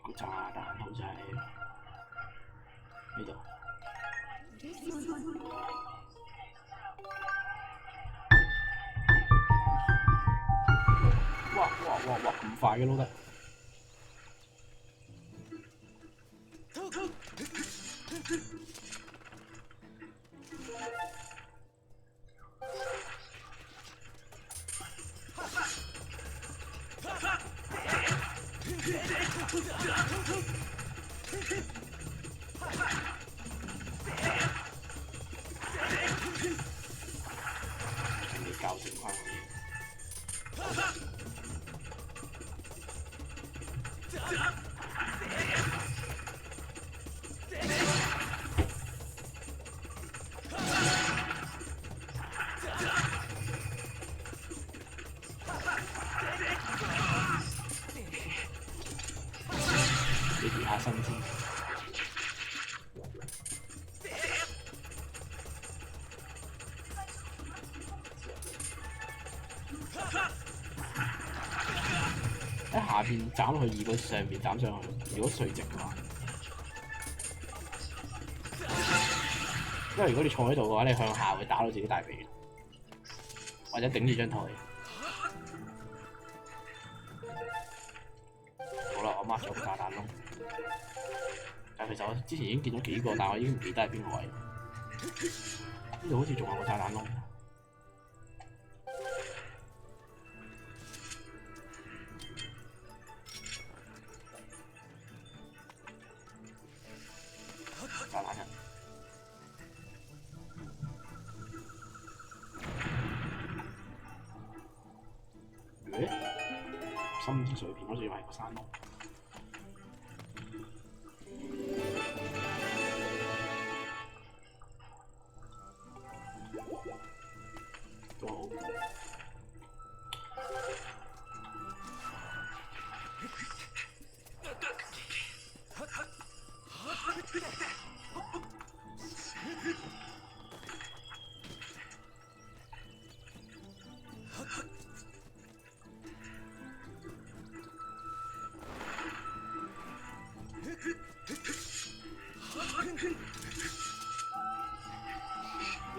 個炸彈好似喺呢度。哇！咁快嘅撈得〜你校正翻嘅嘢。你跌下身先。喺下邊斬落去，如果上邊斬上去，如果垂直嘅話，因為如果你坐喺度嘅話，你向下會打到自己大髀，或者頂住張台。好啦，我 mark 咗個炸彈窿。但係其實我之前已經見咗幾個，但係我已經唔記得係邊個位。呢度好似仲有個炸彈窿。炸彈人。心之碎片好似以為係個山窿。都好。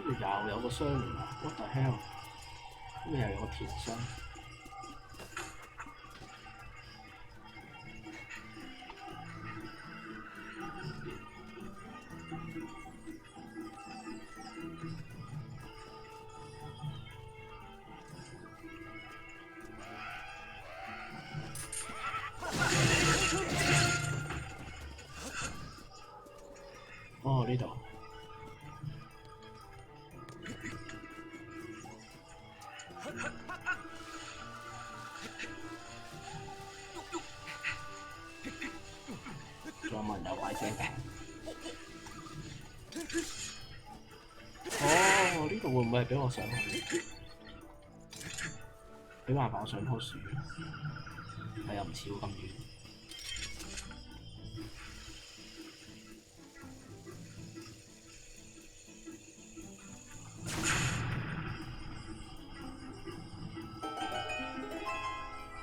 呢度又有個箱嚟啊 ！What the hell？ 呢度又有個田箱。哦，呢度。仲有冇人有怪聲嘅？哦，呢度會唔會係俾我上去？俾辦法我上棵樹，但又唔似會咁遠。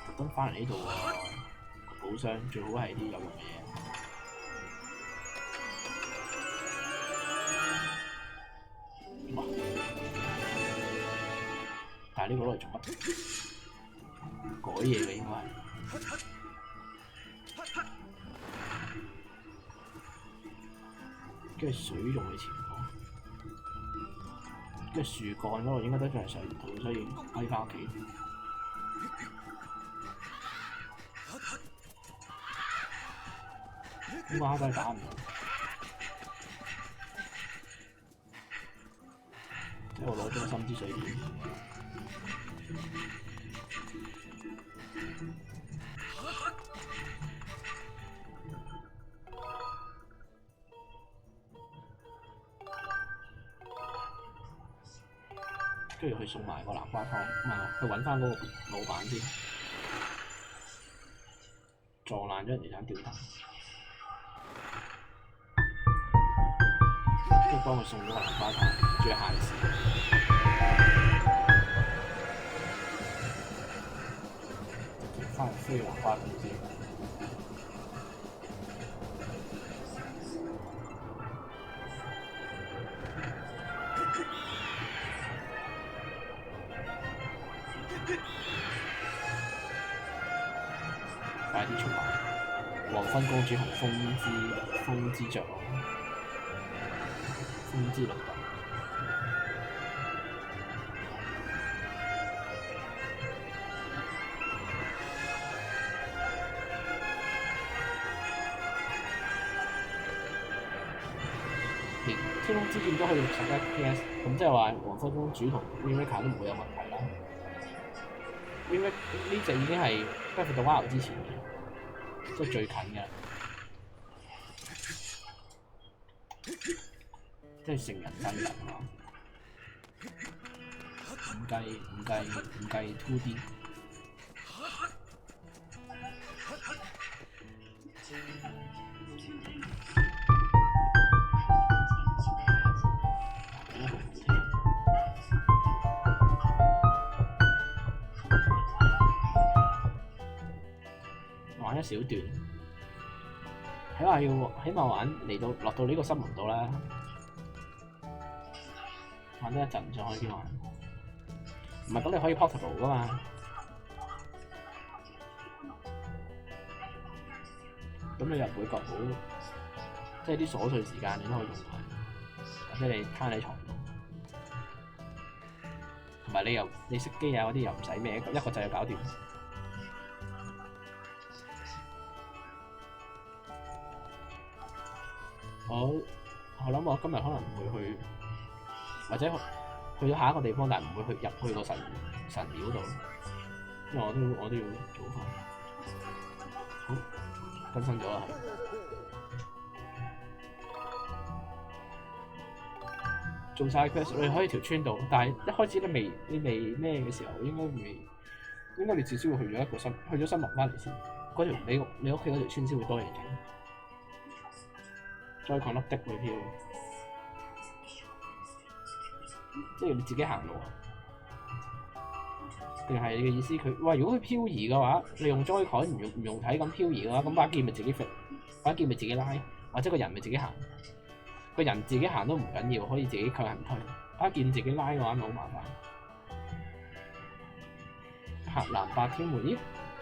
特登翻嚟呢度喎，個寶箱最好係啲有用嘅嘢。哇！但係呢個攞嚟做乜？改嘢嘅應該係。跟住水仲喺前方，跟住樹幹嗰度應該都仲係上唔到，所以可以翻屋企。烏鴉真係打唔到，即係我攞咗個心之水片。跟住去送埋個南瓜湯，唔係去揾翻嗰個老闆先，撞爛咗人哋盞吊燈，跟住幫佢送咗個南瓜湯，仲要限時。翻嚟飛南瓜湯先。快啲出埋黃昏公主同風之雀咯，風之律動。連天空之劍都可以61 PS， 咁即係話黃昏公主同 Rebecca 都唔會有問題啦。Rebecca 呢隻已經係 Breath of the Wild 之前嘅，即係最近嘅，即係成人真人啊！唔計 2D。玩一小段，起碼玩落到呢個森林度啦，玩得一陣再開始玩。唔係咁你可以 portable 噶嘛，咁你又唔會覺到，即係啲瑣碎時間你都可以用佢，或者你攤喺床度，同埋你熄機啊嗰啲又唔使咩，一個掣就搞掂。我諗我今日可能會去，或者去咗下一個地方，但係唔會入去個神廟度，因為我都要早返。好，更新咗啦。做晒 quest 你可以條村度，但係一開始你未咩嘅時候，應該你至少要去咗森林翻嚟先，嗰條你屋企嗰條村先會多嘢整。再講粒的會飄，即係你自己行路啊？定係你嘅意思佢？如果佢漂移嘅話，你用 Joy-Con 唔用睇咁漂移嘅話，咁把劍咪自己揈，把劍咪自己拉，或者個人咪自己行。個人自己行都唔緊要，可以自己強行推。把劍自己拉嘅話咪好麻煩。柏南白天會，咦？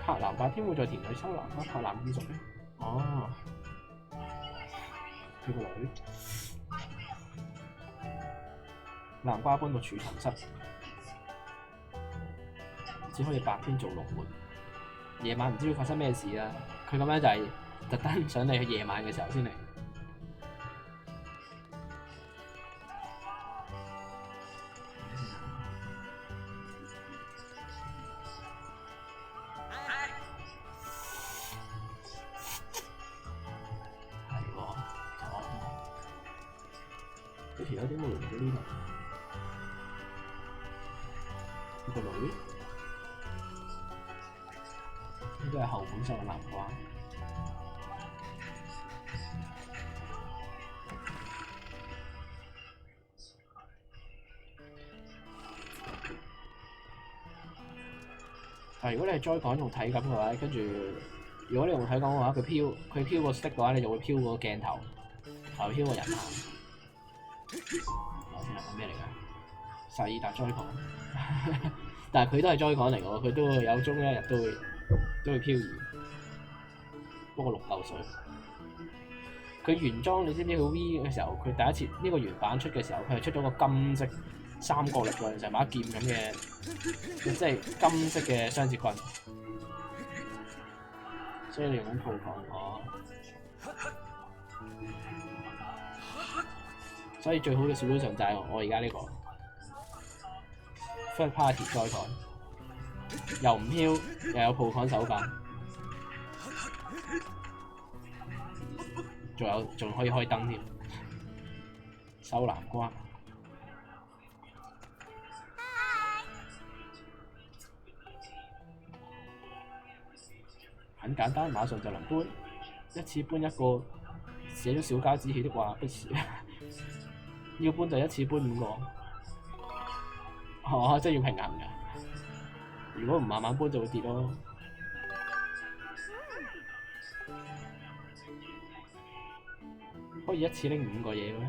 柏南白天會在田裏收藍啊？柏南咁熟嘅？哦。佢個女南瓜搬到儲藏室，只可以白天做龍門，夜晚唔知會發生咩事啦。佢咁樣就係特登想你去夜晚嘅時候先嚟。有啲冇嚟到呢度，個女呢個係後門收嘅南瓜。但係如果你係Joy-Con用體感嘅話，跟住如果你用體感嘅話，佢飄個 stick 嘅話，你就會飄個鏡頭，就飄個人行。我先係咩嚟㗎？薩爾達Joy-Con，但係佢都係Joy-Con嚟喎，佢都會有中一日都會漂移，不過6嚿水。佢原裝你知唔知佢 V 嘅時候，佢第一次呢個原版出嘅時候，佢係出咗個金色三角力棍，成把劍咁嘅，即係金色嘅雙節棍。所以你用緊鋪抗我。所以最好嘅 solution 就係我而家呢個 third party Joy-Con， 又唔飄，又有鋪抗手感，仲可以開燈添，收南瓜。很簡單，馬上就能搬，一次搬一個，寫咗小家子氣的話，不是。要搬就一次搬5個，真係要平衡㗎。如果唔慢慢搬就會跌咯。可以一次拎5個嘢嘅咩？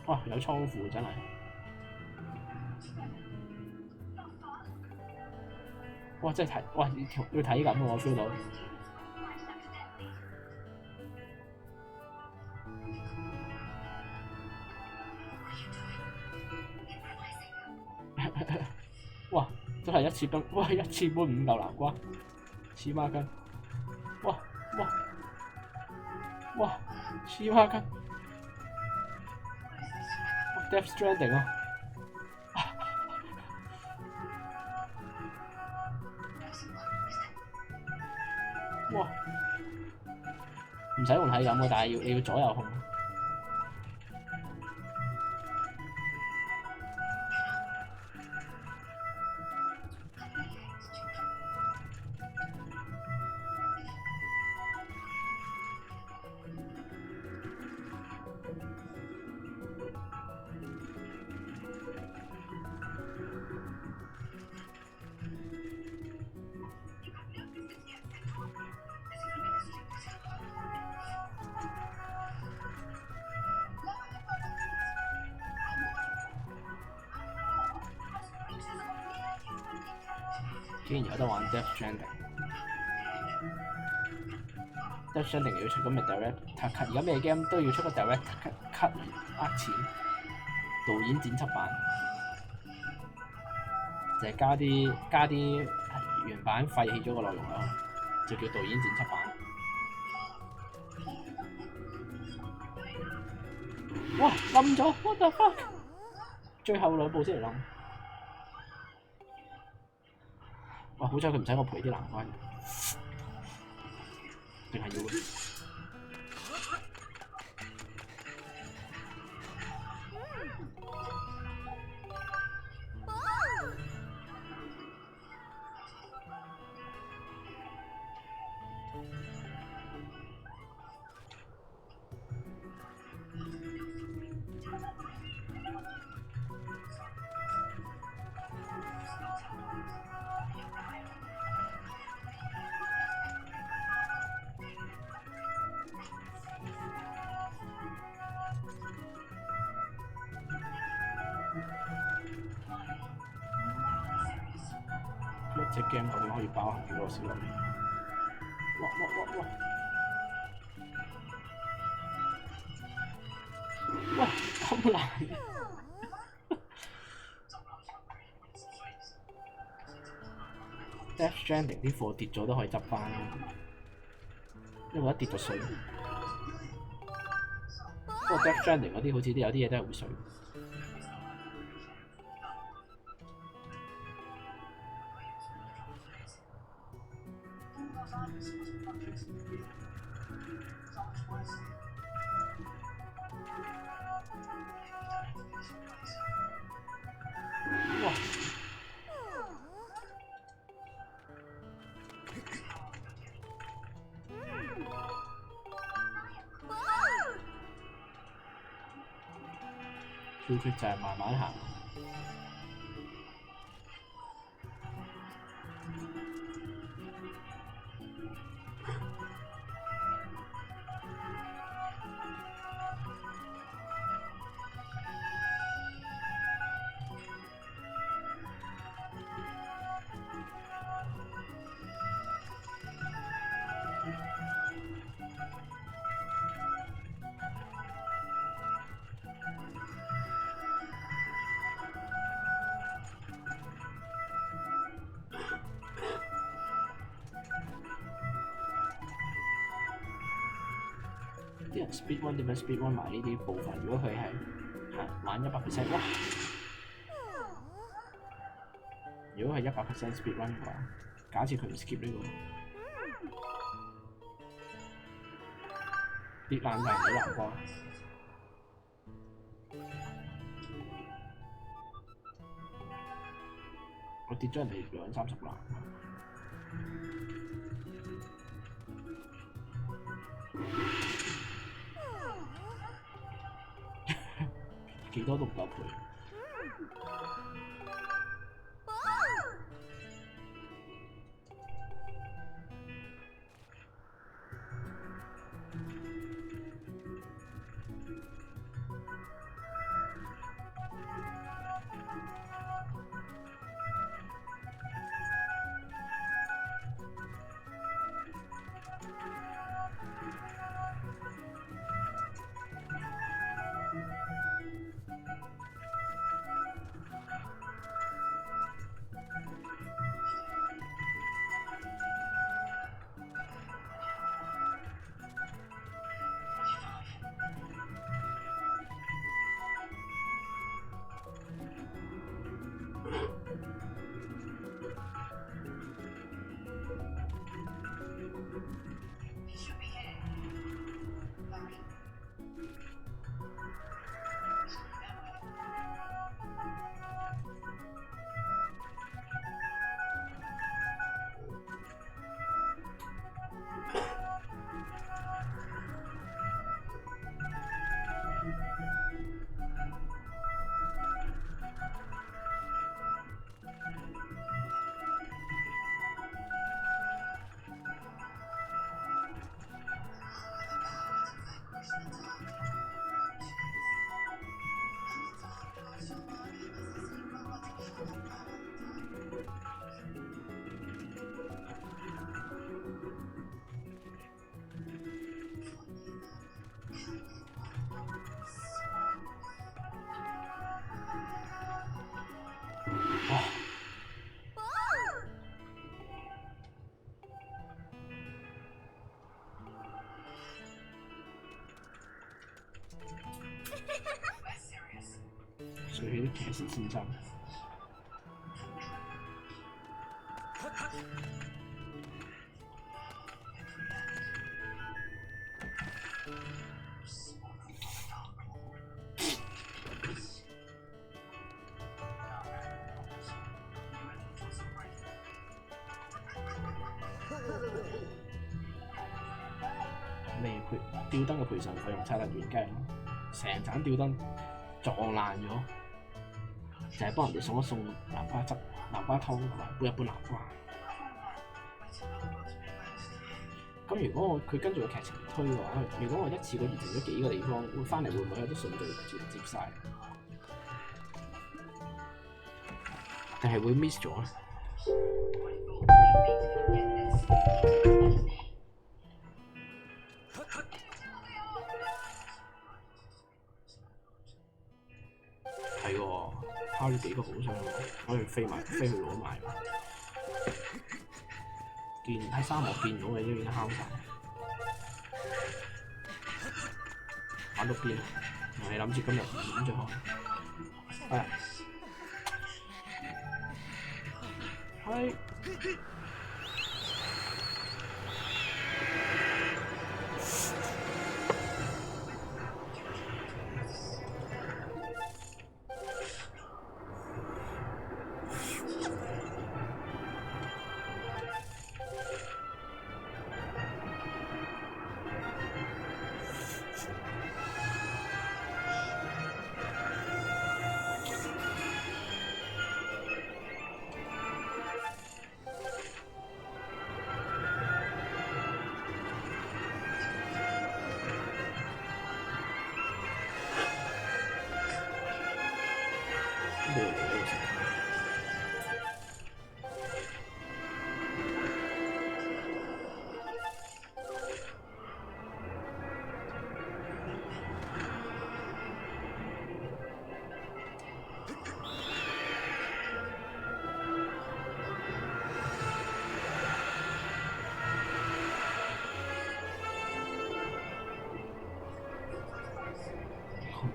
哇！有倉庫真係。 我哇！真係睇，哇！要睇咁喎，我 feel 到。哇！真係一次半，哇！一次半5嚿南瓜，黐孖筋。哇！哇！哇！黐孖筋。Death Stranding 啊！哇！唔使用體感喎，但係你要左右控。竟然有得玩 Death Stranding。Death Stranding 要出個咩 direct cut，而家咩 game 都要出個 direct cut 嚟呃錢，導演剪輯版就係加啲原版廢棄咗個內容落去，就叫導演剪輯版。哇！冧咗 ，what the fuck！ 最後2步先嚟冧。哇！好彩佢唔使我賠啲難關，定係要。一隻 game 究竟可以包含幾多小流？哇！咁難！Death Stranding 啲貨跌咗都可以執翻，因為一跌就碎。不過 Death Stranding 嗰啲好似有啲嘢都係會碎。哇！叫佢就係慢慢行。啲人 speed run 點樣 speed run 埋呢啲部分？如果佢係玩100%，哇！如果係100% speed run 嘅話，假設佢唔 skip 呢個，跌爛晒人哋南瓜。我跌咗人哋20-30爛。幾多都唔夠賠。隨起的騎士戰爭。吊燈嘅賠償費用拆得完雞，成盞吊燈撞爛咗，就係幫人哋送一送南瓜汁、南瓜湯同埋杯一杯南瓜。咁如果佢跟住個劇情推嘅話，如果我一次過完成咗幾個地方，會翻嚟會唔會有啲順序接晒？定係會 miss 咗咧？係喎，拋咗幾個寶箱喎，可以飛去攞埋。見喺沙漠見到嘅都已經敲晒，玩到邊啊？你諗住今日點最好？係。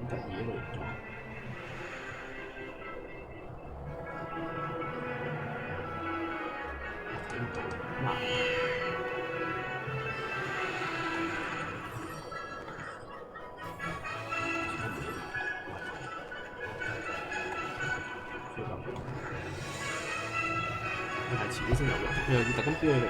得意嚟咗，點到嗱？飛咁多，佢係遲啲先有用，佢又要特登標喺度。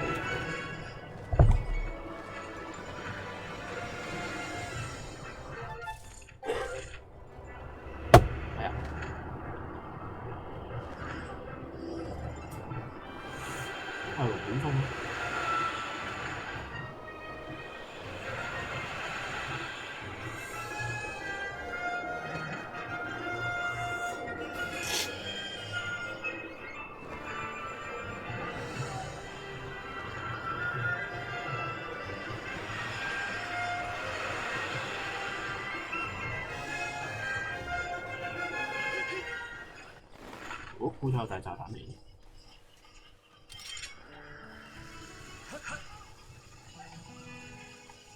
好彩有大炸彈嚟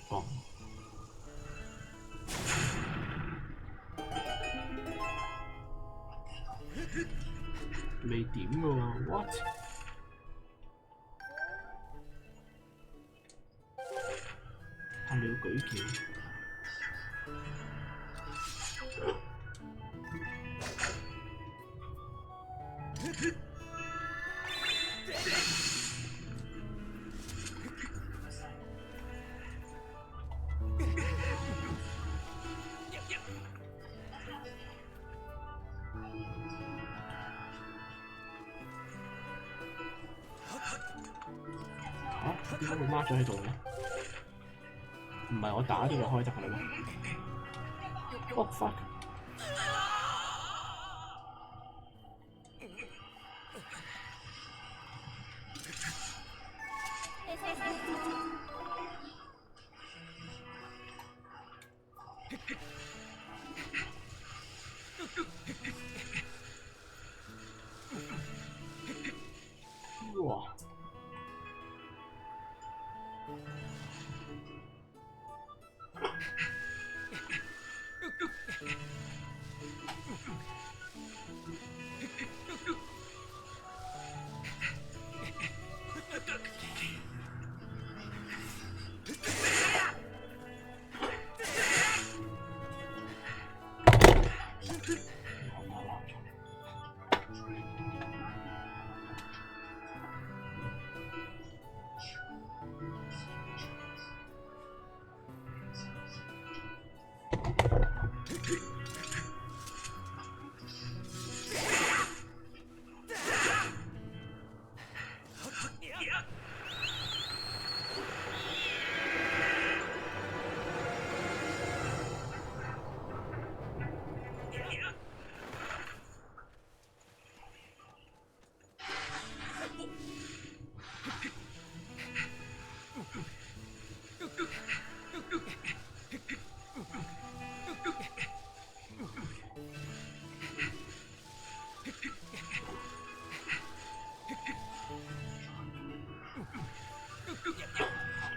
，bon 未點㗎喎 ，what？ 係咪要舉劍？點解會 mark 咗喺度嘅？唔係我打咗就開得㗎啦咩 ？Oh fuck！ 哇！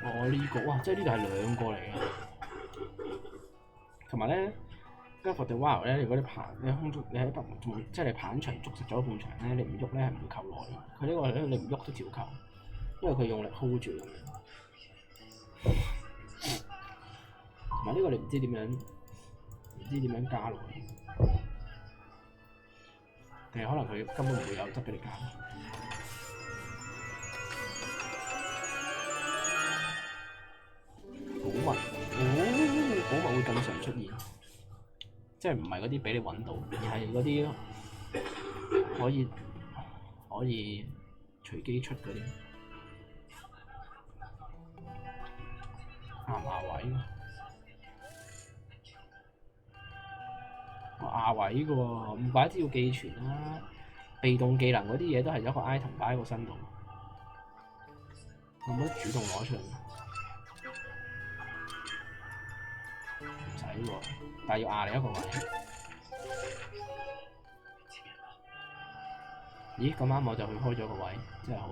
哦，呢個哇，即係呢度係兩個嚟嘅。同埋咧 ，Breath of the Wild 咧，如果你你喺空中，你喺北即係你棒場捉實咗半場咧，你唔喐咧係唔會扣耐嘅。佢呢個咧你唔喐都照扣，因為佢用力 hold 住咁樣。同埋呢個你唔知點樣加落去，定係可能佢根本唔會有得俾你加。寶物，寶物會更常出現，即係唔係嗰啲俾你揾到，而係嗰啲可以隨機出嗰啲。亞位，亞位嘅喎，唔怪之要寄存啦。被動技能嗰啲嘢都係有一個 item 擺喺個身度，有冇得主動攞出嚟？唔使喎，但係要壓你一個位。咦，咁啱我就去開咗個位，真係好。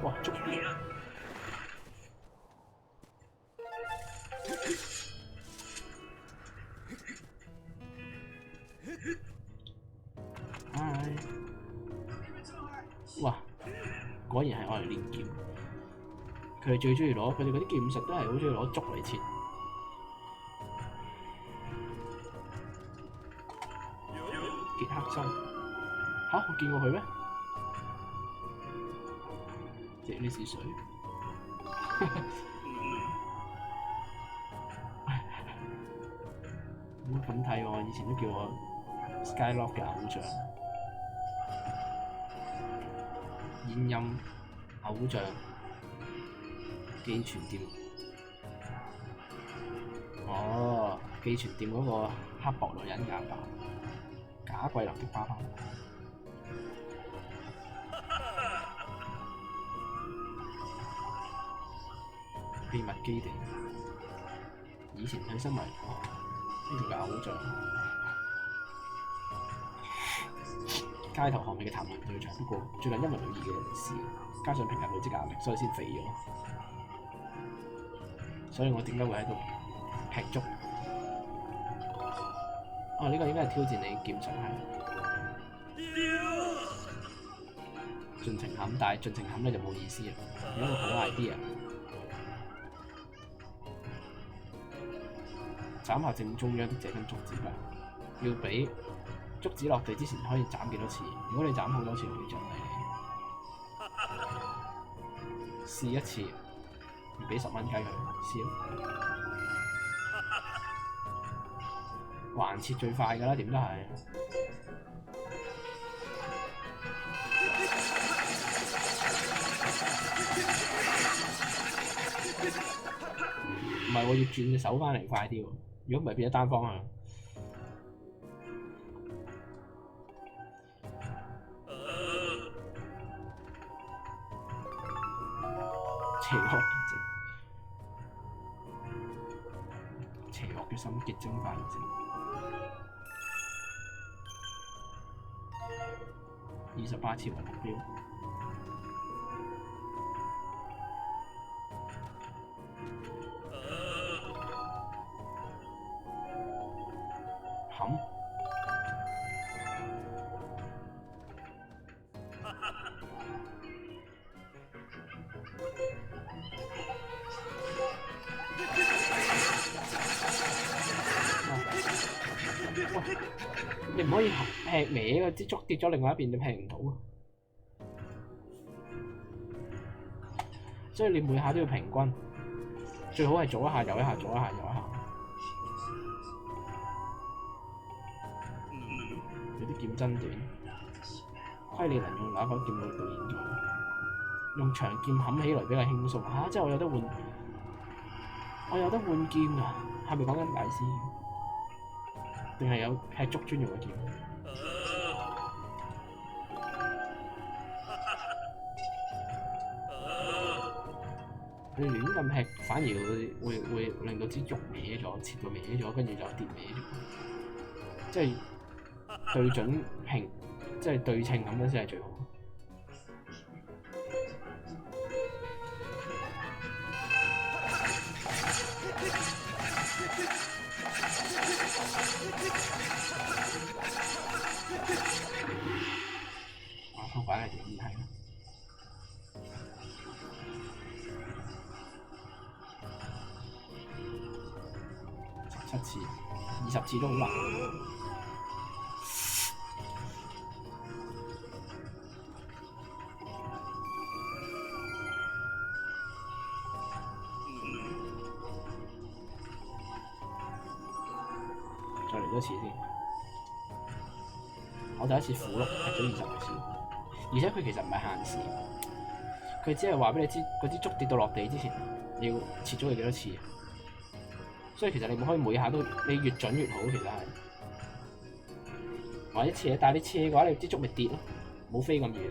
哇！捉完，哇！果然係我嚟練劍，佢哋最中意攞佢哋嗰啲劍術都係好中意攞竹嚟切。傑克森嚇，我見過佢咩？借呢支水，好粉睇喎！以前都叫我 Skylock 嘅偶像，現任偶像寄存店。哦，寄存店嗰個刻薄女人假扮，假桂林的爸爸。秘密基地，以前佢身為呢條嘅偶像，街頭巷尾嘅談論對象。不過最近因為女兒嘅事，加上平日累積壓力，所以先肥咗。所以我點解會喺度劈竹？哦，呢個應該係挑戰你劍術係。盡情冚，但係盡情冚咧就冇意思啦。有一個好 idea， 斬下正中央的這根竹子吧。要俾竹子落地之前可以斬幾多次？如果你斬好多次，會獎勵你。試一次，要俾10蚊雞佢，試咯。橫切最快㗎啦，點都係。唔係喎，要轉隻手翻嚟快啲喎。如果唔係變咗單方向。邪惡嘅心結晶化驗證，28次為目標。冚。你唔可以劈歪嘅，支竹跌咗另外一邊，你劈唔到啊！所以你每下都要平均，最好係左一下右一下，左一下右一下。有啲劍真短，虧你能用那把劍到現在，用長劍冚起來比較輕鬆嚇，即係我有得換劍啊！係咪講緊大師？定係有劈竹專用嘅劍？你亂咁劈，反而會令到支竹歪咗，切到歪咗，跟住就跌歪咗。即係對準平，即係對稱咁樣先係最好。我反而點睇啦？17次、20次都好難。再嚟多次先。我第一次苦碌劈咗20次，而且佢其實唔係限時，佢只係話俾你知嗰支竹跌到落地之前，你要切咗佢幾多次。所以其實你唔可以每下都，你越準越好，其實係。或者斜，但係你斜嘅話，你支竹咪跌咯，冇飛咁遠。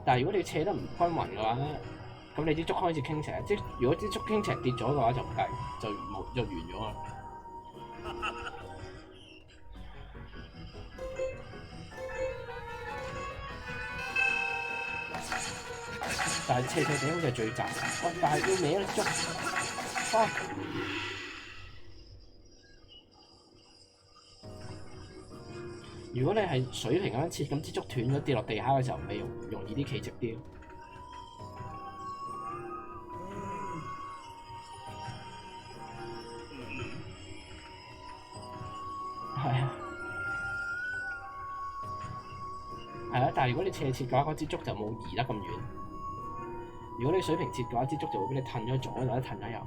但係如果你斜得唔均勻嘅話，咁你支竹開始傾斜，即係如果支竹傾斜跌咗嘅話就唔計，就完咗啦。但係斜地好似係最窄，喂！但係要歪啦竹。如果你係水平咁樣切，咁支竹斷咗跌落地下嘅時候，咪容易啲企直啲。係啊，但係如果你斜切嘅話，嗰支竹就冇移得咁遠。如果你水平切嘅話，支竹就會俾你褪咗左或者褪咗右。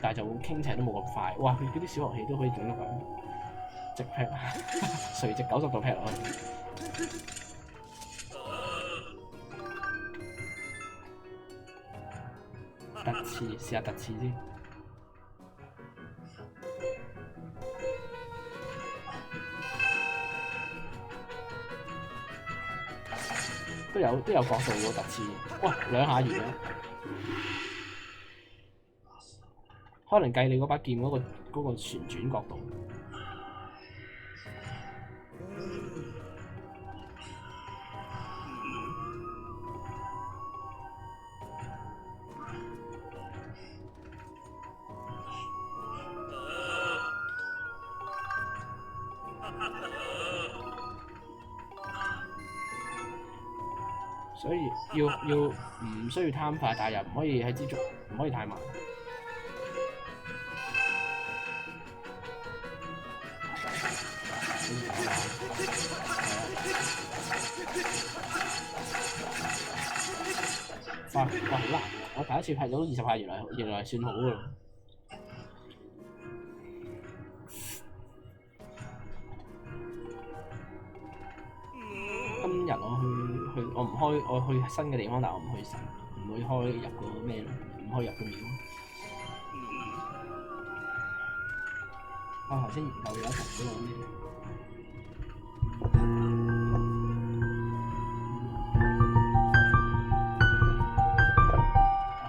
但係就會傾斜都冇咁快，哇！佢嗰啲小樂器都可以整到咁，直劈，垂直90度劈落去。突刺，試下突刺先。都有角度喎，突刺。哇！2下完啦。可能計你嗰把劍嗰個旋轉角度。所以要唔需要貪快，但係又唔可以喺之中，唔可以太慢。哇！好難！我第一次劈到20下，原來算好㗎。今日我唔開，我去新嘅地方，但係我唔去神，唔會開入個咩咯，唔開入個廟。我頭先研究咗一層嗰個咩？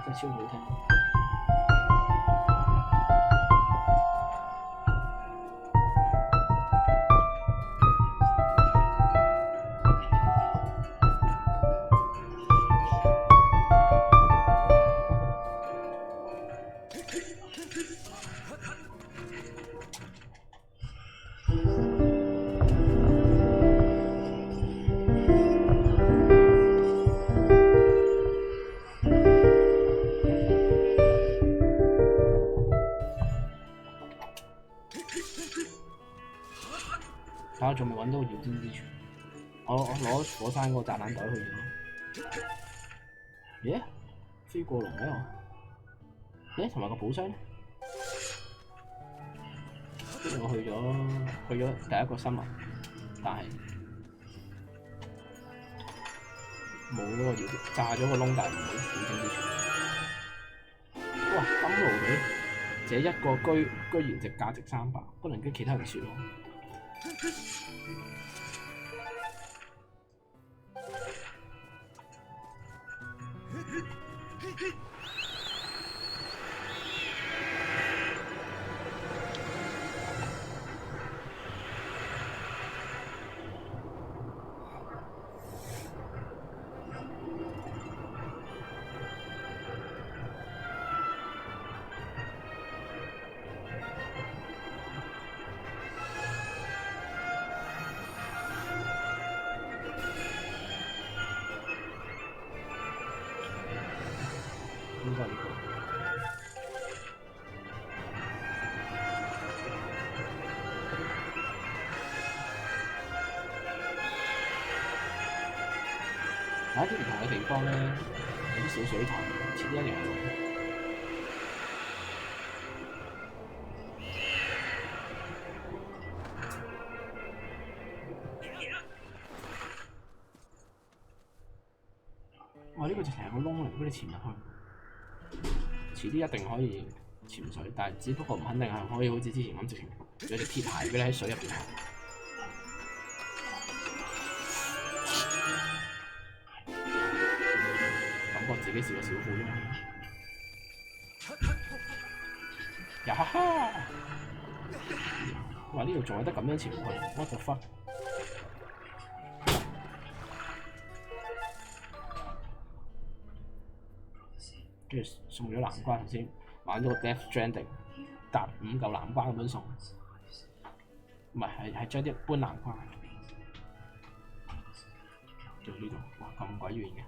真係超好聽！但我仲未揾到個耀天之泉，我攞火山嗰個炸彈袋去咗。咦？飛過龍嘅我，同埋個寶箱呢？跟住我去咗第一個森林，但係冇嗰個耀天，炸咗個窿，但係冇耀天之泉。哇！金爐嘅，這一個居然值價值300，不能跟其他人説咯。應該呢個。喺啲唔同嘅地方咧，有啲小水塘，遲啲一定係龍。哇！呢個直情係個窿嚟，如果你潛入去。遲啲一定可以潛水，但係只不過唔肯定係可以好似之前咁直情有隻鐵鞋俾你喺水入邊行。感覺自己是個小虎啫嘛。呀哈哈！哇！呢度仲有得咁樣潛去 ，what the fuck？跟住送咗南瓜，頭先玩咗個 Death Stranding， 搭5嚿南瓜咁樣送，唔係將一般南瓜做呢度，哇咁鬼遠嘅。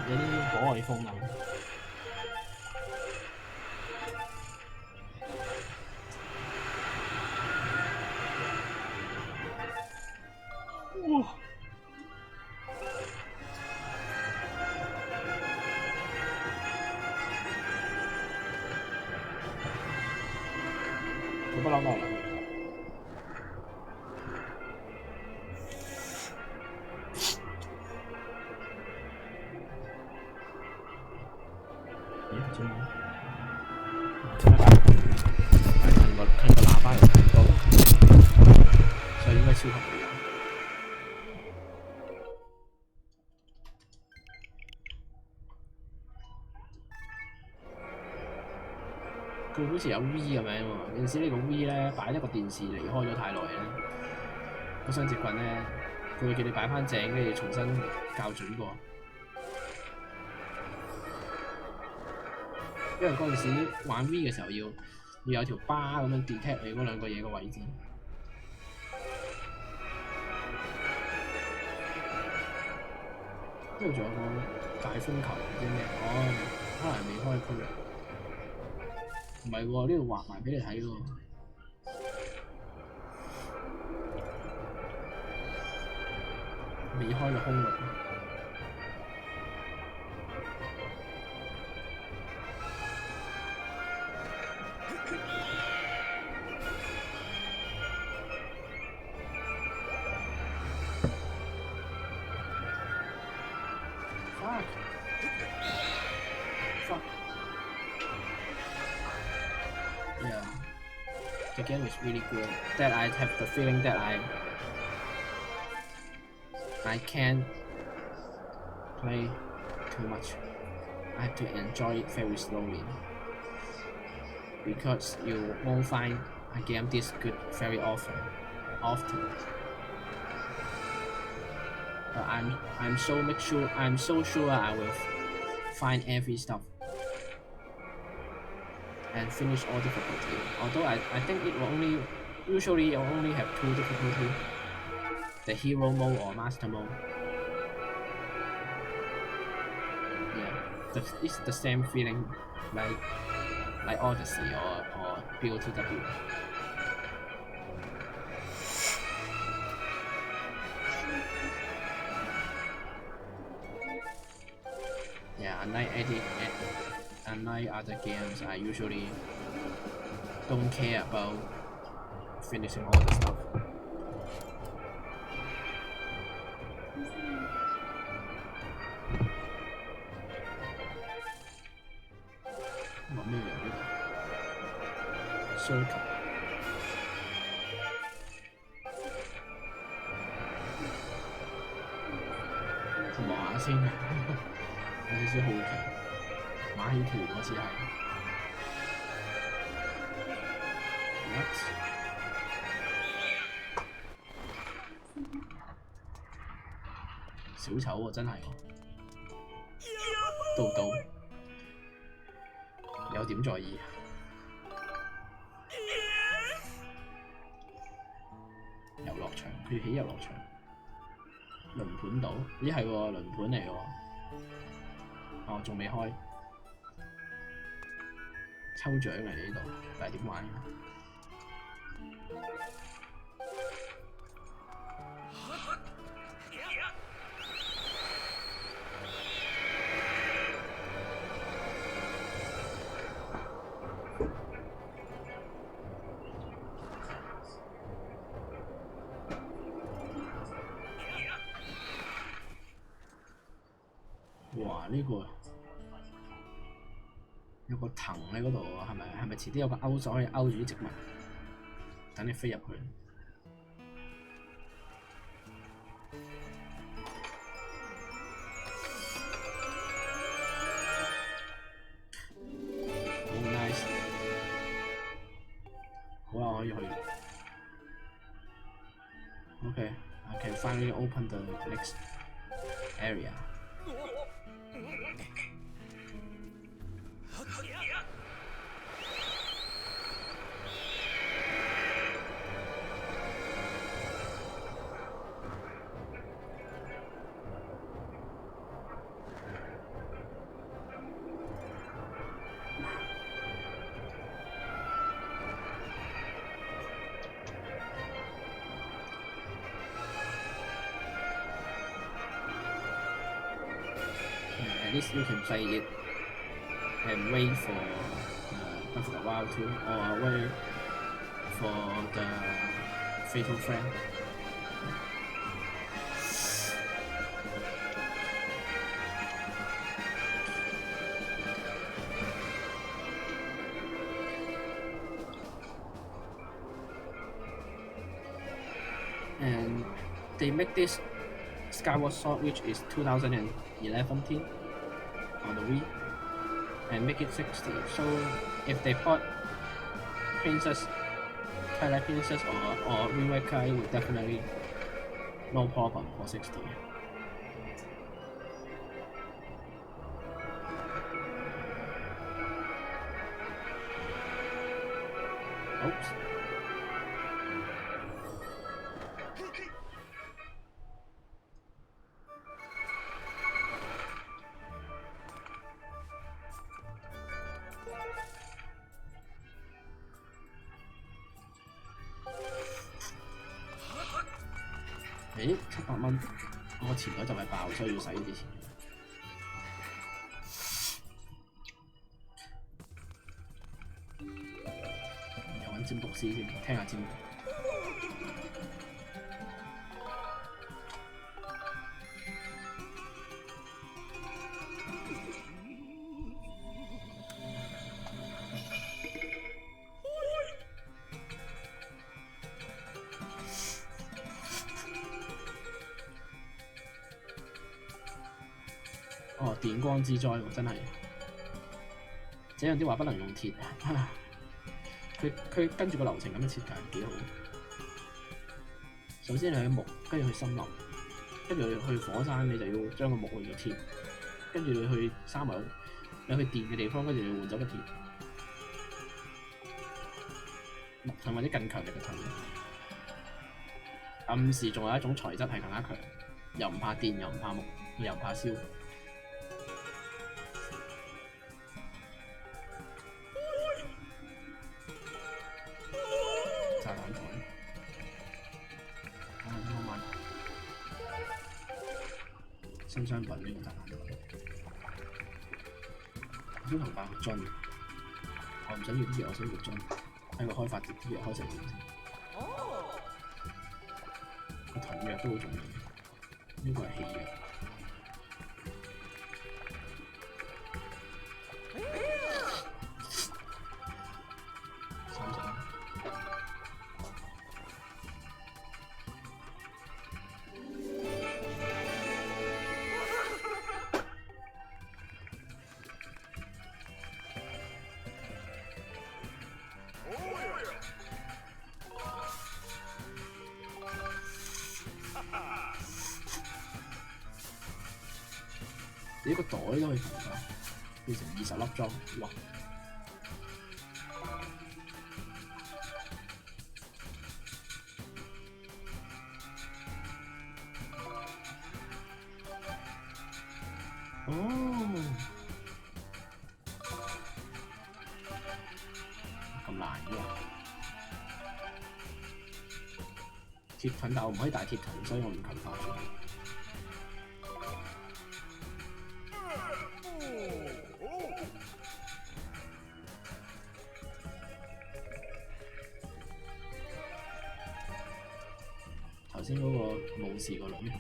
有啲果外風啊！哇！佢不嬲都係咁。真係近個喇叭又太多，所以應該超級冇用。佢好似有 V 咁樣喎，有陣時呢個 V 咧擺一個電視離開咗太耐咧，個雙節棍咧佢會叫你擺翻正，跟住重新校準過。因為嗰陣時玩 V 嘅時候要有條巴咁樣 detect 你嗰兩個嘢嘅位置。跟住仲有個大風球唔知咩，可能未開區。唔係喎，呢度畫埋俾你睇喎。未開嘅空域。Fuck. Yeah. The game is really good. That I have the feeling that I can't play too much. I have to enjoy it very slowly. Because you won't find a game this good very often. But I'm so sure I will find every stuff and finish all difficulty. Although I think it will usually only have 2 difficulty, the hero mode or master mode. Yeah, it's the same feeling like Odyssey or BOTW. Yeah, unlike other games, I usually don't care about finishing all the stuff. What咩嚟呢個 ？Circle。望下先，有少少好奇。馬戲團嗰次係 what？ 小丑喎，真係喎，到有點在意。遊樂場，佢起遊樂場，輪盤島，咦係喎，輪盤嚟喎，哦仲未開。抽獎嚟呢度，但係點玩啊？哇！呢個有個藤喺嗰度喎，係咪遲啲有個勾鎖可以勾住啲植物，等你飛入去？好 nice， 好啦，我可以去。Okay, I can finally open the next area. At least you can play it and wait for the Breath of the Wild 2 or wait for the Fatal Frame. And they make this Skyward Sword, which is 2011 on the Wii, and make it 60. So if they put princess, Twilight princess or remake guy would definitely no problem for 60. Oops. $700，我前嗰就係爆，所以要使呢啲錢。又揾占卜師先，聽下占卜。哦，電光之災喎，真係。這樣啲話不能用鐵，佢跟住個流程咁樣設計幾好。首先你去木，跟住去森林，跟住去火山，你就要將個木換咗鐵，跟住你去沙漠，你去電嘅地方，跟住你換咗個鐵，木盾或者更強力嘅盾。暗示仲有一種材質係更加強，又唔怕電，又唔怕木，又唔怕燒。新商品呢個炸彈台，我想同爆個樽，我唔想要啲嘢，我想要個樽，喺個開發啲嘢開成點先。個盾藥都好重要，呢個係氣藥。30蚊。呢個袋都可以投㗎，變成20粒裝，哇！哦，咁難嘅喎，鐵盾，但我唔可以帶鐵盾，所以我唔及化出嚟。頭先嗰個武士個女，呢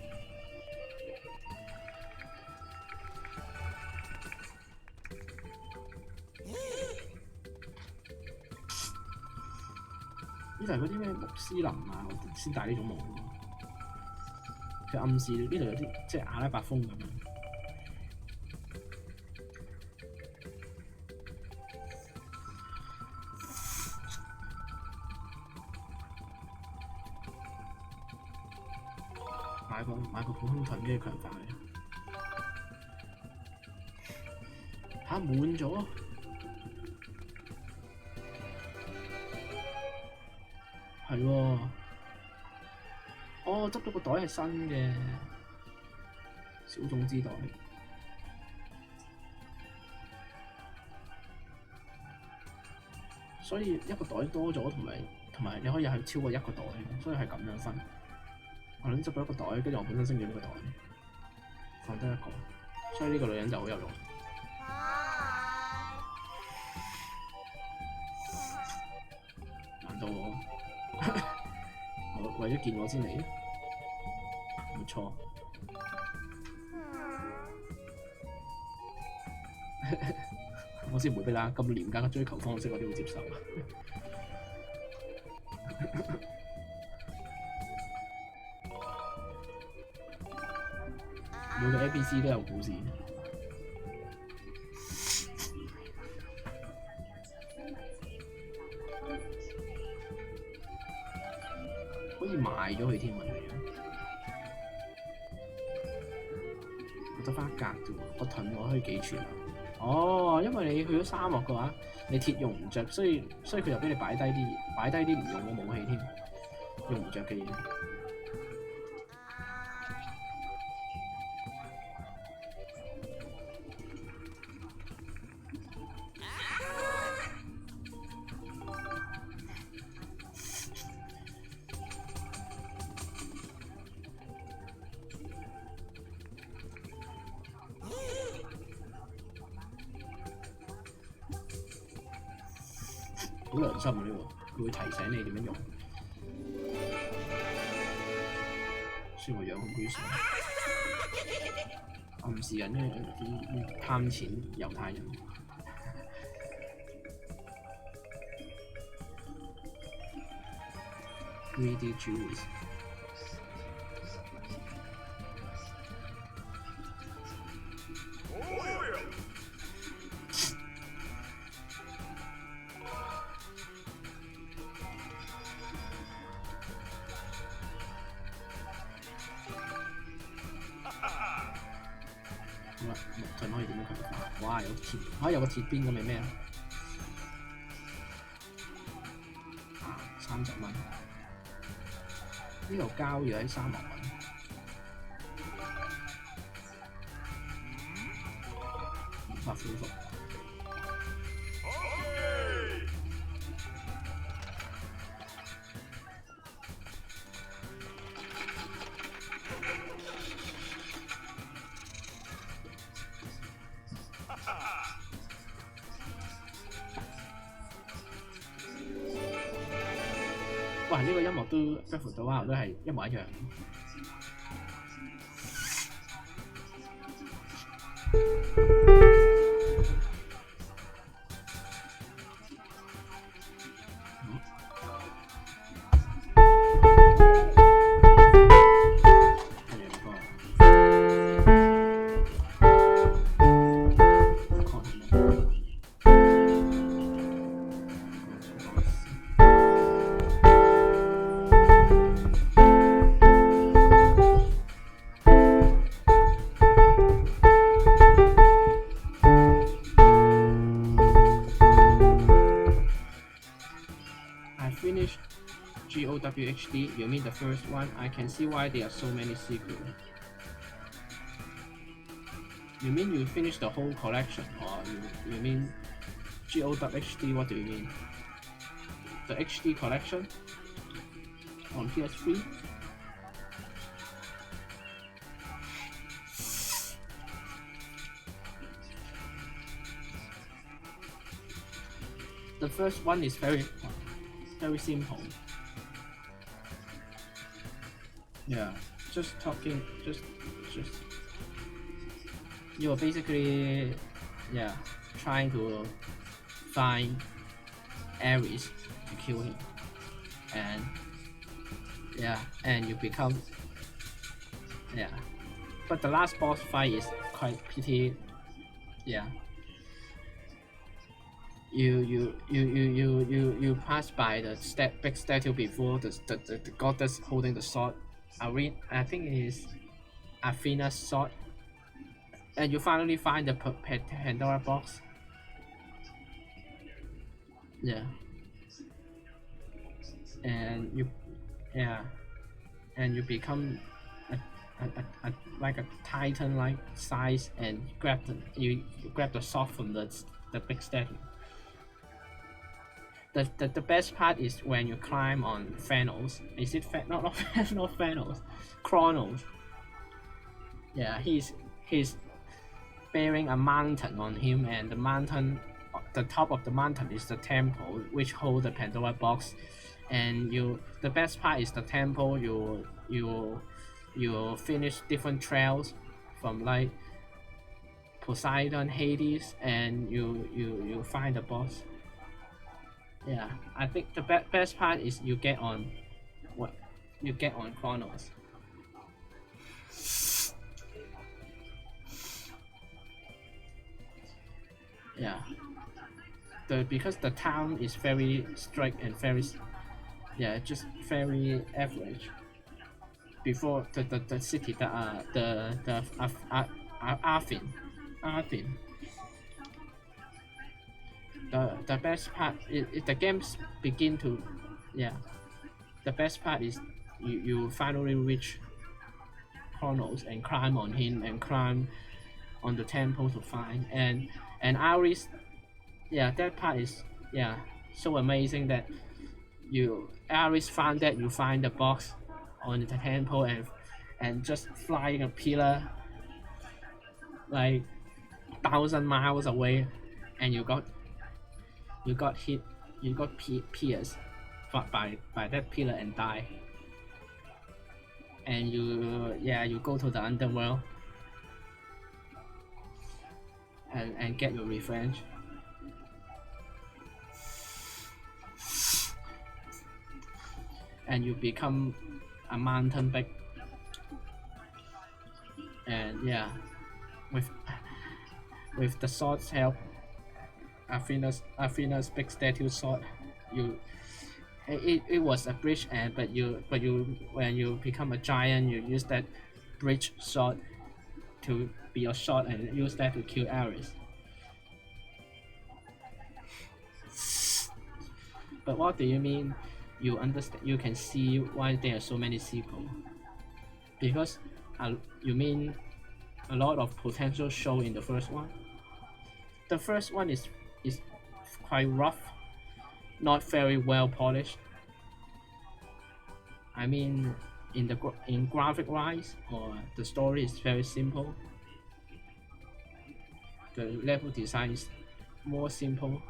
就係嗰啲咩穆斯林啊，先戴呢種帽喎。佢暗示呢度有啲即係阿拉伯風咁樣。買個普通盾跟住強化佢。嚇滿咗！係喎。哦，執到個袋係新嘅，小種之袋。所以一個袋多咗，同埋你可以係超過一個袋，所以係咁樣分。我諗執到一個袋，跟住我本身升咗呢個袋，放低一個，所以呢個女人就好有用。難道我為咗見我先嚟？冇錯。我先唔會俾啦，咁廉價嘅追求方式我都會接受。每個 NPC 都有故事。賣咗佢添喎，仲要。我得翻一格啫喎，個盾我可以幾寸啊？哦，因為你去咗沙漠嘅話，你鐵用唔着，所以佢就俾你擺低啲唔用嘅武器添，用唔着嘅嘢。好良心啊！呢個佢會提醒你點樣用。雖然我樣好猥瑣，暗示緊啲貪錢猶太人。Greedy Jews。木盾可以點樣強化？哇！有鐵，有個鐵邊咁係咩啊？30蚊。呢度膠要喺沙漠揾。恢復。哇！呢個音樂都 Breath of the Wild 都係一模一樣。GOWHD, you mean the first one? I can see why there are so many sequels. You mean you finished the whole collection, or you mean GOWHD? What do you mean? The HD collection on PS3? The first one is very simple. Yeah, just talking, just you are basically, yeah, trying to find Ares to kill him, and yeah, and you become, yeah, but the last boss fight is quite pretty, yeah. You pass by the big statue before the goddess holding the sword. I think it is Athena's sword, and you finally find the Pandora box. Yeah, and you become a like a titan-like size, and you grab the sword from the big statue. The best part is when you climb on Thanos. Is it not Thanos? Kronos. Yeah, he's bearing a mountain on him, and the top of the mountain is the temple which holds the Pandora box. And the best part is the temple. You finish different trails from like Poseidon, Hades, and you find the boss. Yeah, I think the best part is you get on Kronos. Yeah, because the town is very strict and very, yeah, just very average. before the city the Arfin. The best part is the games begin to the best part is you finally reach Chronos and climb on him and climb on the temple to find and Iris. That part is so amazing that you Iris found that you find the box on the temple and just flying a pillar like 1,000 miles away, and you got hit, you got pierced by that pillar and die. And you go to the underworld and get your revenge. And you become a mountain big, and with the sword's help, Athena's big statue sword, it was a bridge, but you when you become a giant, you use that bridge sword to be your sword and use that to kill Ares. But what do you mean? You understand? You can see why there are so many sequels. Because you mean a lot of potential show in the first one. The first one is quite rough, not very well polished. I mean, in graphic wise, or the story is very simple. The level design is more simple,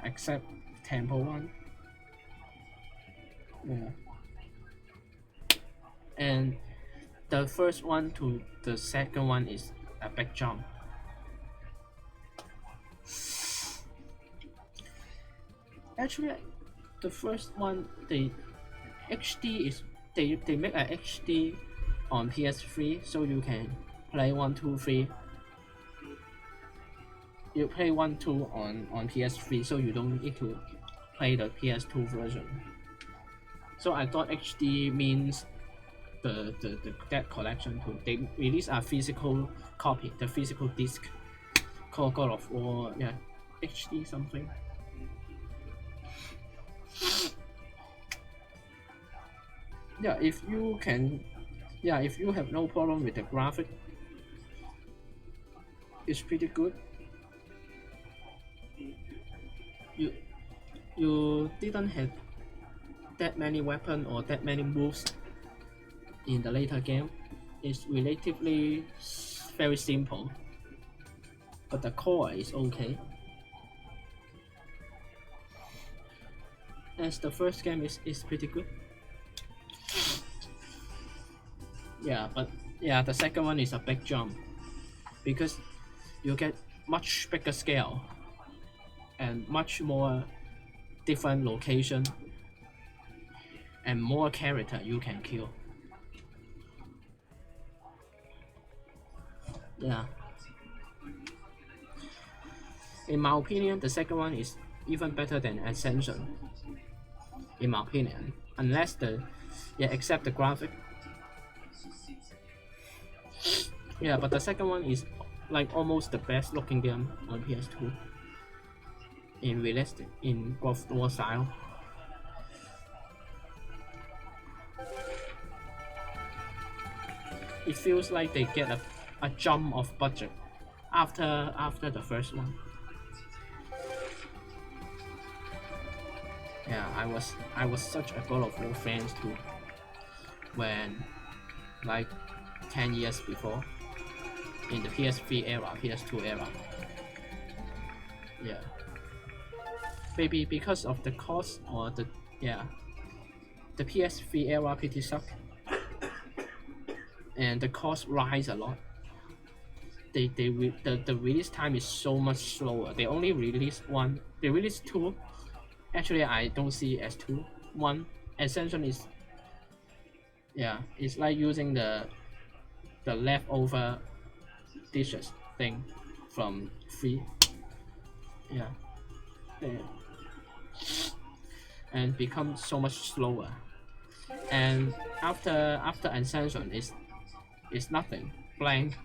except temple one. And the first one to the second one is a big jump. Actually, the first one, the HD is they make a HD on PS3, so you can play 1, 2, 3. You play 1, 2 on PS3, so you don't need to play the PS2 version. So I thought HD means that collection too. They release a physical copy, the physical disc called God of War, HD something. If you have no problem with the graphic, it's pretty good. You didn't have that many weapons or that many moves in the later game. It's relatively very simple, but the core is okay. As the first game is pretty good. But the second one is a big jump because you get much bigger scale and much more different location and more character you can kill. In my opinion, the second one is even better than Ascension. In my opinion, unless except the graphic. But the second one is like almost the best looking game on PS2 in realistic, in God of War style. It feels like they get a jump of budget after the first one. I was such a God of War fan too when like 10 years before in the PS3 era, PS2 era. Maybe because of the cost or the PS3 era pretty suck and the cost rise a lot. The release time is so much slower. They only release one. They release two. Actually, I don't see as two. One Ascension is it's like using the leftover dishes thing from 3. And become so much slower. And after Ascension is nothing blank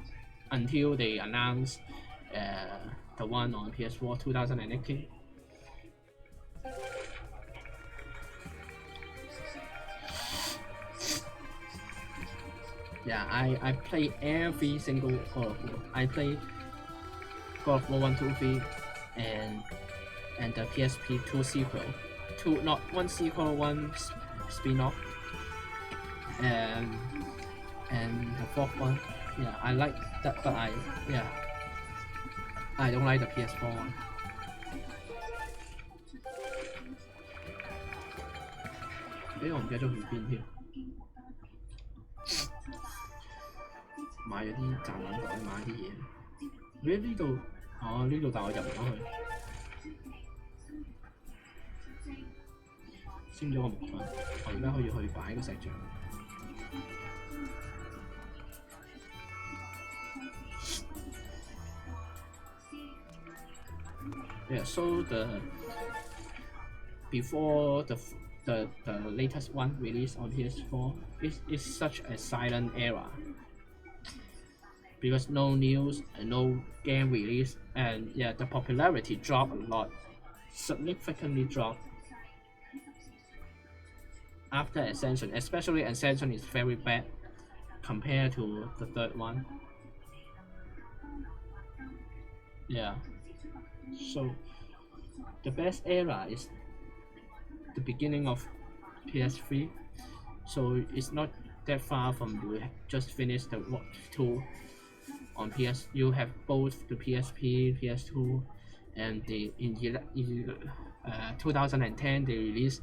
until they announce the one on PS4 2018. Yeah, I play every single God of War. I play God of War 1, 2, 3, and the PSP 2 sequel. Two, not one sequel, one spin-off. And the fourth one. Yeah, I like that, but I don't like the PS4 one. Eh, 我唔記得咗去邊添。買咗啲賺銀袋，買啲嘢。咦？呢度呢度，但我入唔到去。升咗個木盾，我而家可以去擺個石像。Yeah, so before the latest one released on PS4 is such a silent era because no news and no game release, and yeah, the popularity dropped a lot, significantly dropped after Ascension. Especially Ascension is very bad compared to the third one. Yeah, so the best era is the beginning of PS3, so it's not that far from you just finished the 2 on PS. You have both the PSP, PS2, and in 2010 they released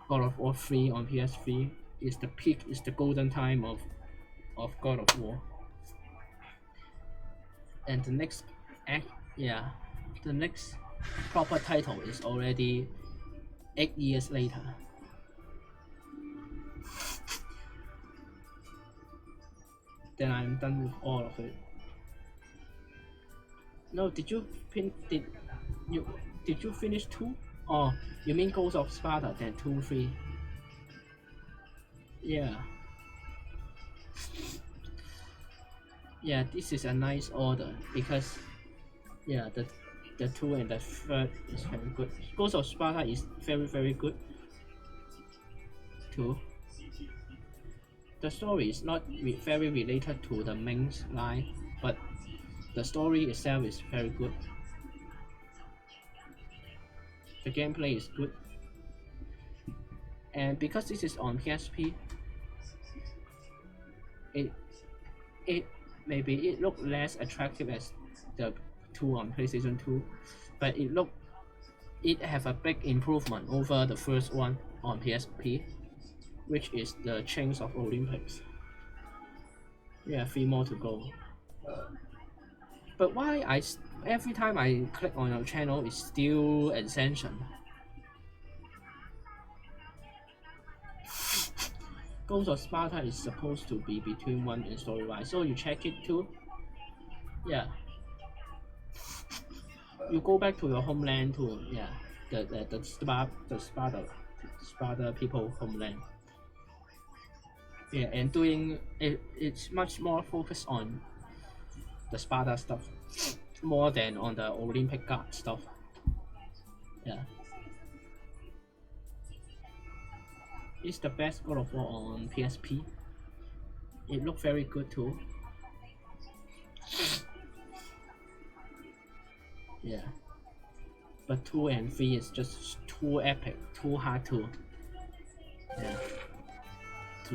God of War 3 on PS3. Is the peak, is the golden time of God of War. And the next the next proper title is already 8 years later. Then I'm done with all of it. No, did you finish 2? Oh, you mean Ghost of Sparta, then 2, 3. Yeah. Yeah, this is a nice order because yeah, the 2 and the 3rd is very good. Ghost of Sparta is very good too. The story is not very related to the main line, but the story itself is very good. The gameplay is good, and because this is on PSP, it maybe it look less attractive as the 2 on PlayStation 2, but it have a big improvement over the first one on PSP, which is the Chains of Olympics. Yeah, 3 more to go. But why every time I click on your channel it's still Ascension? Ghost of Sparta is supposed to be between 1 and story-wise, so you check it too. Yeah. You go back to your homeland too. Yeah, the Sparta people homeland. Yeah, and doing it's much more focused on the Sparta stuff more than on the Olympic God stuff. Yeah. It's the best God of War on PSP. It looked very good too. Yeah. But 2 and 3 is just too epic, too hard to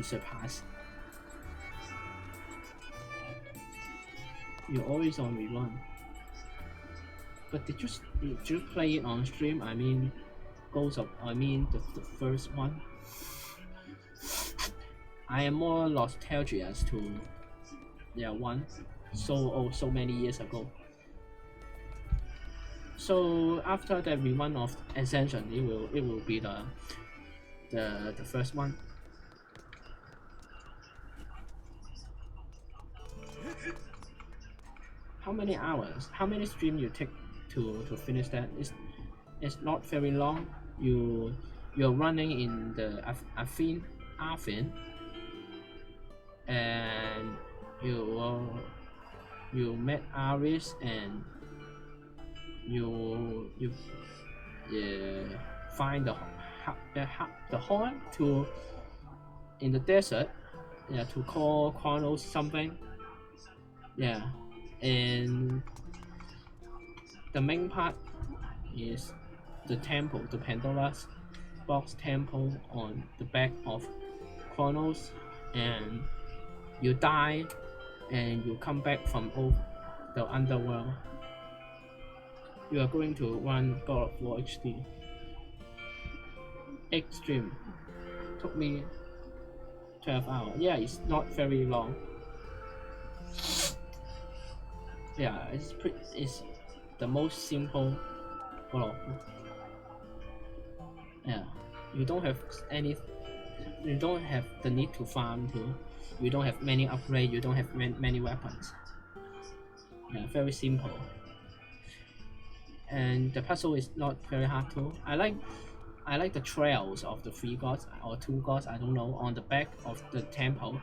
surpass. You're always on rerun. But did you play it on stream? I mean, the first one. I am more nostalgic to 1 so many years ago. So after the rerun of Ascension, it will be the first one. How many hours? How many streams you take to finish that? It's not very long. You're running in the Athene Arvin, and you met Aris, and you find the horn to in the desert, yeah, to call Chronos something, yeah, and the main part is the temple, the Pandora's box temple on the back of Chronos, and you die and you come back from the underworld. You are going to run God of War HD. Extreme. Took me 12 hours. Yeah, it's not very long. Yeah, it's the most simple God of War. Yeah, you don't have the need to farm too. You don't have many upgrades, you don't have many weapons. Yeah, very simple. And the puzzle is not very hard too. I like the trails of the 3 gods or 2 gods, I don't know, on the back of the temple.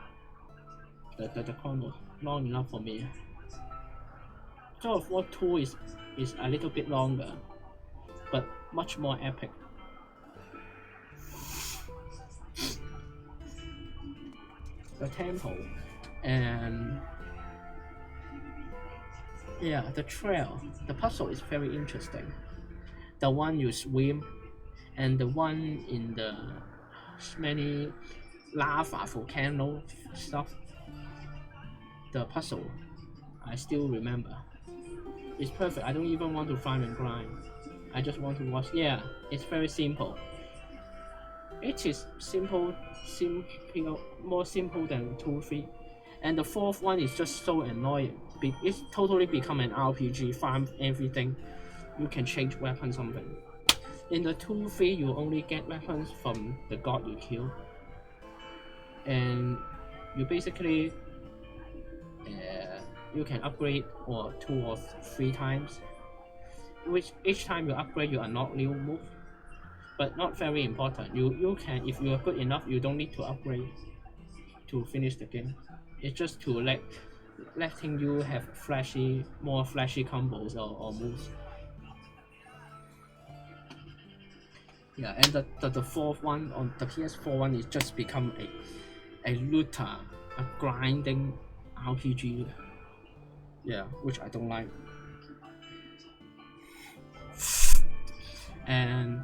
The corner long enough for me. God of War 2 is a little bit longer, but much more epic. The temple and yeah, the trail, the puzzle is very interesting. The one you swim, and the one in the many lava volcano stuff. The puzzle, I still remember. It's perfect. I don't even want to farm and grind. I just want to watch. Yeah, it's very simple. It is simple, more simple than 2, 3. And the 4th one is just so annoying. It's totally become an RPG, farm everything. You can change weapons something. In the 2, 3, you only get weapons from the god you kill. And you basically you can upgrade 2 or 3 times. Which each time you upgrade, you unlock new move. But not very important. You can, if you are good enough, you don't need to upgrade to finish the game. It's just to letting you have more flashy combos or moves. Yeah, and the 4th one on the PS4 one is just become a looter, a grinding RPG. Yeah, which I don't like. And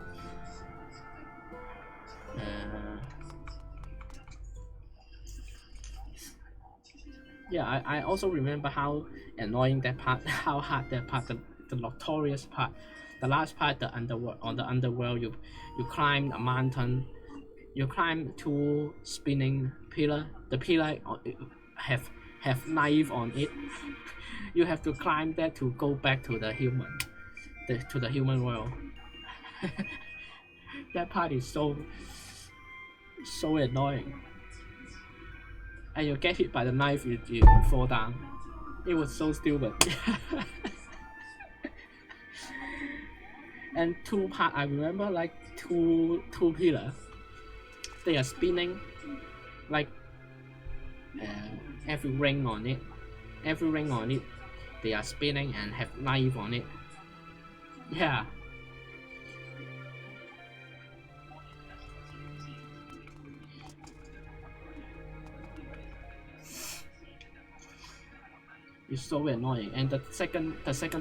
yeah, I also remember how annoying that part, how hard that part, the notorious part, the last part, the underworld. You climb a mountain, you climb 2 spinning pillar. The pillar have knife on it. You have to climb that to go back to the human world. That part is so annoying. And you get hit by the knife, you fall down. It was so stupid. And 2 part, I remember like two pillars. They are spinning, like every ring on it, they are spinning and have knife on it. Yeah. It's so annoying, and the second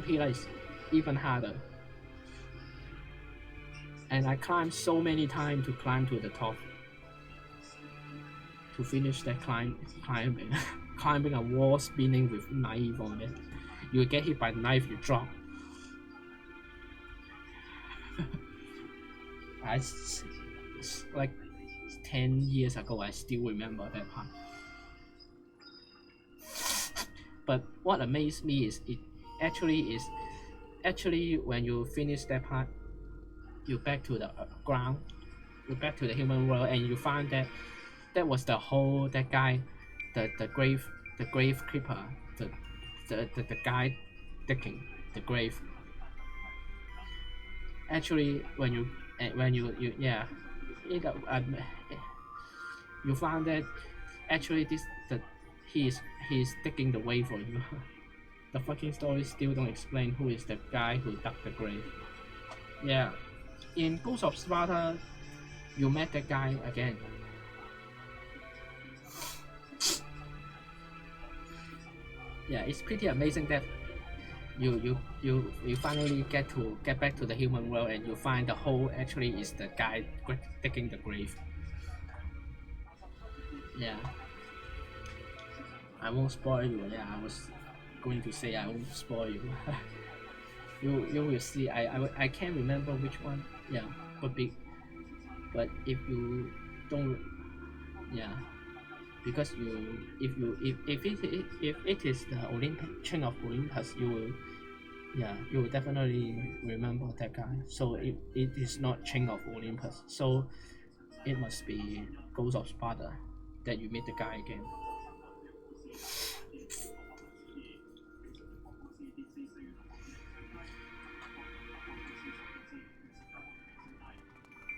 pillar is even harder. And I climbed so many times to climb to the top. To finish that climbing, climbing a wall spinning with knife on it. You get hit by the knife, you drop. Like 10 years ago, I still remember that part. But what amazed me is it actually when you finish that part, you back to the ground, you back to the human world, and you find that was that guy, the grave creeper, the guy digging the grave. Actually, when you yeah, you found that actually he's digging the way for you. The fucking story still don't explain who is the guy who dug the grave. Yeah, in Ghost of Sparta, you met that guy again. Yeah, it's pretty amazing that you finally get back to the human world and you find the hole actually is the guy digging the grave. Yeah, I won't spoil you. Yeah, I was going to say I won't spoil you. you will see. I can't remember which one. Yeah, but if you don't, yeah, because if it is the chain of Olympus, you will definitely remember that guy. So it is not chain of Olympus. So it must be Ghost of Sparta that you meet the guy again.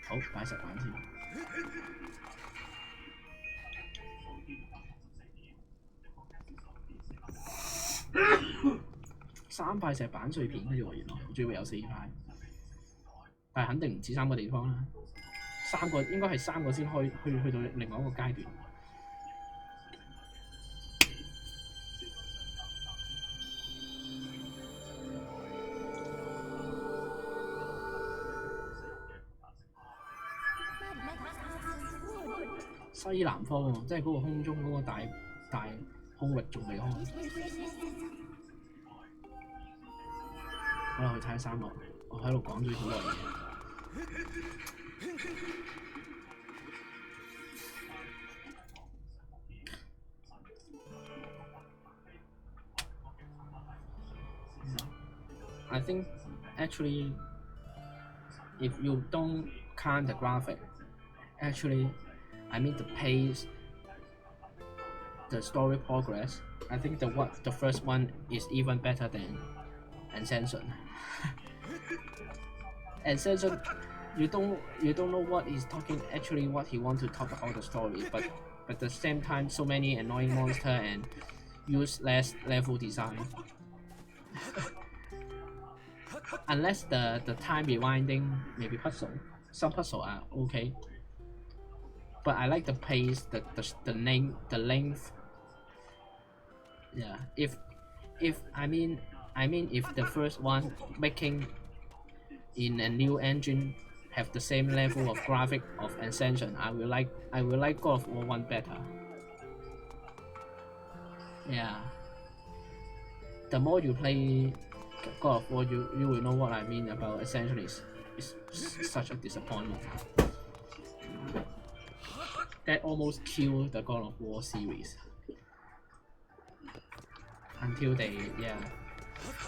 好，擺石板先。3塊石板碎片嘅啫喎，原來我仲以為有4塊，但係肯定唔止3個地方啦。應該係3個先去到另外一個階段。西南方喎，即係嗰個空中嗰個大空域仲未開。好啦，去睇下沙漠。我喺度講咗好耐嘢。I think actually, if you don't count the graphic, actually, I mean the pace, the story progress. I think the first one is even better than Ascension. Ascension, you don't know what he's talking. Actually, what he wants to talk about the story, but at the same time, so many annoying monster and useless level design. Unless the time rewinding, maybe some puzzle are okay. But I like the pace, the length. Yeah, if I mean if the first one making in a new engine have the same level of graphic of Ascension, I will like God of War 1 better. Yeah. The more you play God of War, you will know what I mean about Ascension is such a disappointment. That almost killed the God of War series. Until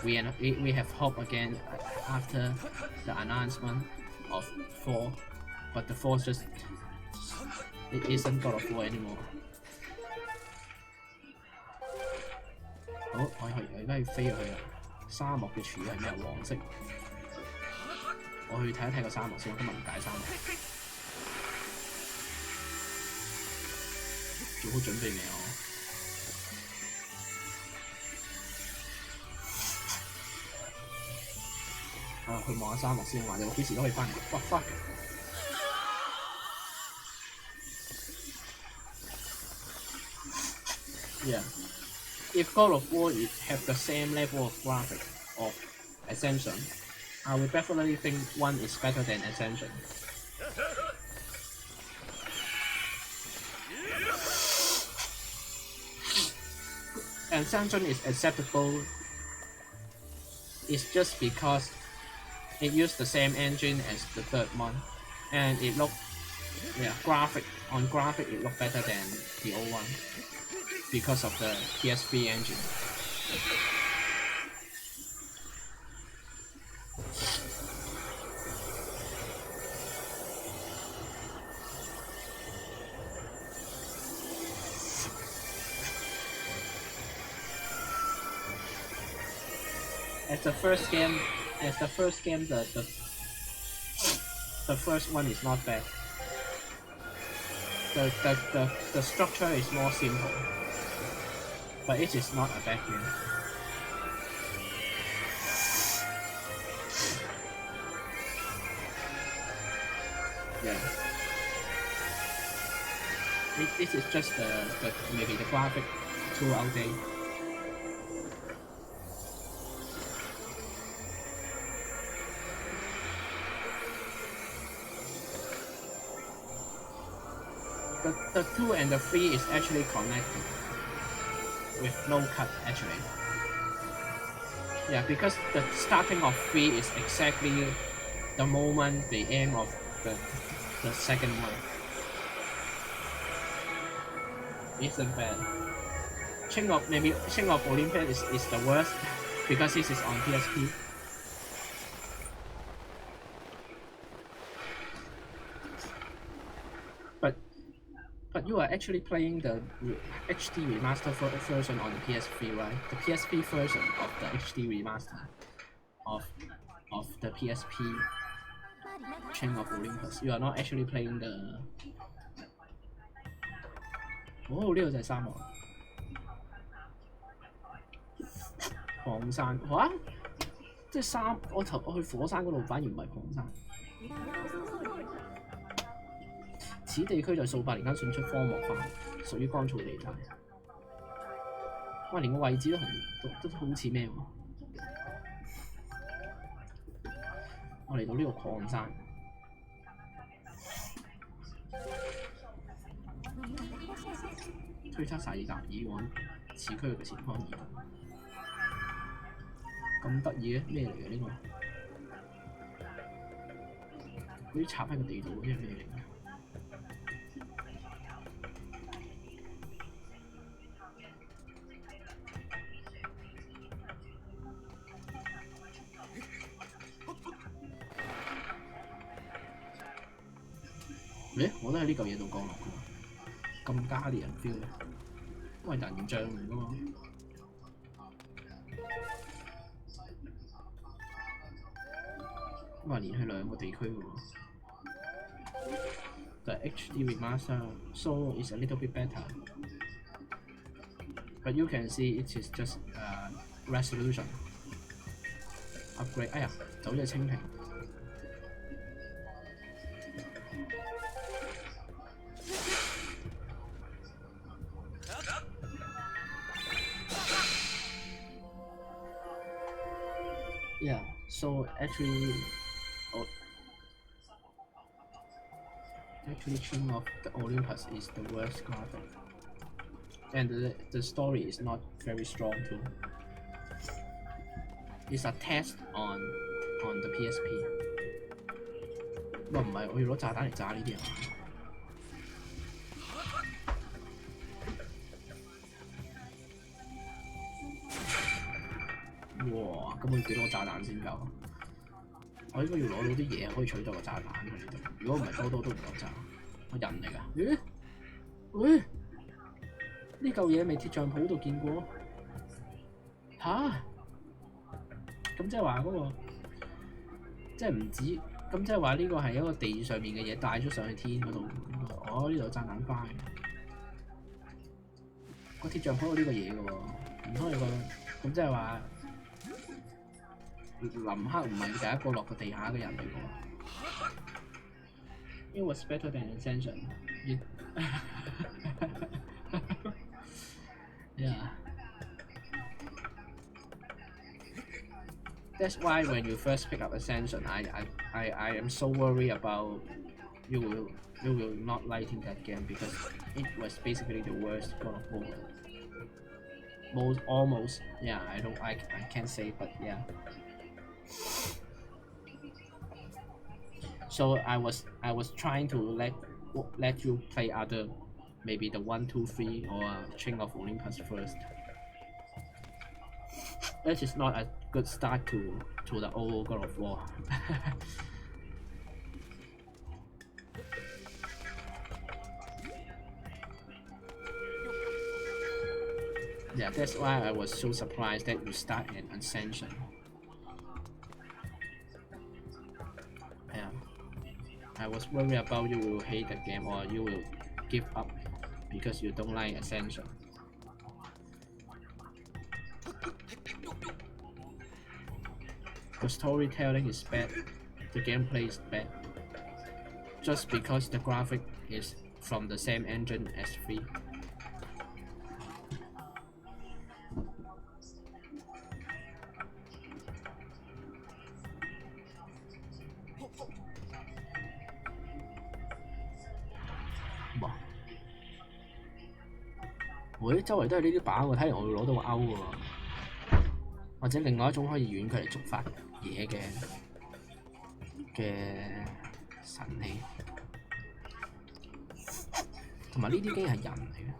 we have hope again after the announcement of 4, but the 4 just it isn't God of War anymore. 好，我而家要飛去啦。沙漠嘅柱係咩？黃色。我去睇一睇個沙漠先，我今日唔解沙漠。做好準備未我？去望下沙漠先，或者我幾時都可以翻嚟。哇 fuck！ Yeah. If God of War have the same level of graphic of Ascension, I would definitely think 1 is better than Ascension. Ascension is acceptable. It's just because it used the same engine as the third one, and it looked, graphic it looked better than the old one because of the PS3 engine. As the first game, the first one is not bad. the structure is more simple, but it is not a bad game. Yeah. It is just maybe the graphic too outdated. The 2 and the 3 is actually connected with no cut actually. Yeah, because the starting of 3 is exactly the moment the end of the second one. Isn't bad. Chain of Olympus is the worst because this is on PSP. But you are actually playing the HD remaster version on the PSP, right? The PSP version of the HD remaster of the PSP Chain of Olympus. You are not actually playing the.哦，呢個就係沙漠。礦山，哇！即係我去火山嗰度，反而唔係礦山。此地區在數百年間迅速荒漠化，屬於乾燥地帶。哇！連個位置都好似咩喎？我嚟到呢個礦山。推測薩爾達以往此區域嘅前方移動。咁得意嘅咩嚟嘅呢個？嗰啲插喺個地度嗰啲係咩嚟嘅？誒，我都喺呢嚿嘢度降落㗎喎，咁加啲人 feel 嘅，因為人像嚟㗎嘛。話連去兩個地區嘅喎。The HD remaster so is a little bit better, but you can see it is just resolution upgrade。哎呀，走咗清屏。Yeah, so actually, Chain of the Olympus is the worst graphic, and the story is not very strong too. It's a test on the PSP. 唔係，我要攞炸彈嚟炸呢啲人。哇！咁我要幾多個炸彈先夠？我應該要攞到啲嘢可以取代個炸彈喺呢度。如果唔係多都唔夠炸。我人嚟㗎？咦？喂！呢嚿嘢未鐵匠鋪度見過？吓？咁即係話嗰個，即係唔止，咁即係話呢個係一個地上面嘅嘢帶咗上去天嗰度。哦，呢度有炸彈花嘅。個鐵匠鋪有呢個嘢㗎喎，唔通你個咁即係話？林克唔係第一個落個地下嘅人嚟喎。It was better than Ascension. Yeah. That's why when you first pick up Ascension, I am so worried about you will not liking that game because it was basically the worst God of War. Almost. Yeah. I can't say, but yeah. So I was trying to let you play other, maybe the 1, 2, 3 or Chain of Olympus first. That is not a good start to the old God of War. Yeah, that's why I was so surprised that you start at Ascension. I was worried about you will hate the game or you will give up because you don't like ascension. The storytelling is bad, the gameplay is bad, just because the graphic is from the same engine as 3.哇！喂，周圍都係呢啲靶喎，睇嚟我會攞到個勾喎，或者另外一種可以遠距離觸發嘢嘅神器，同埋呢啲機係人嚟嘅。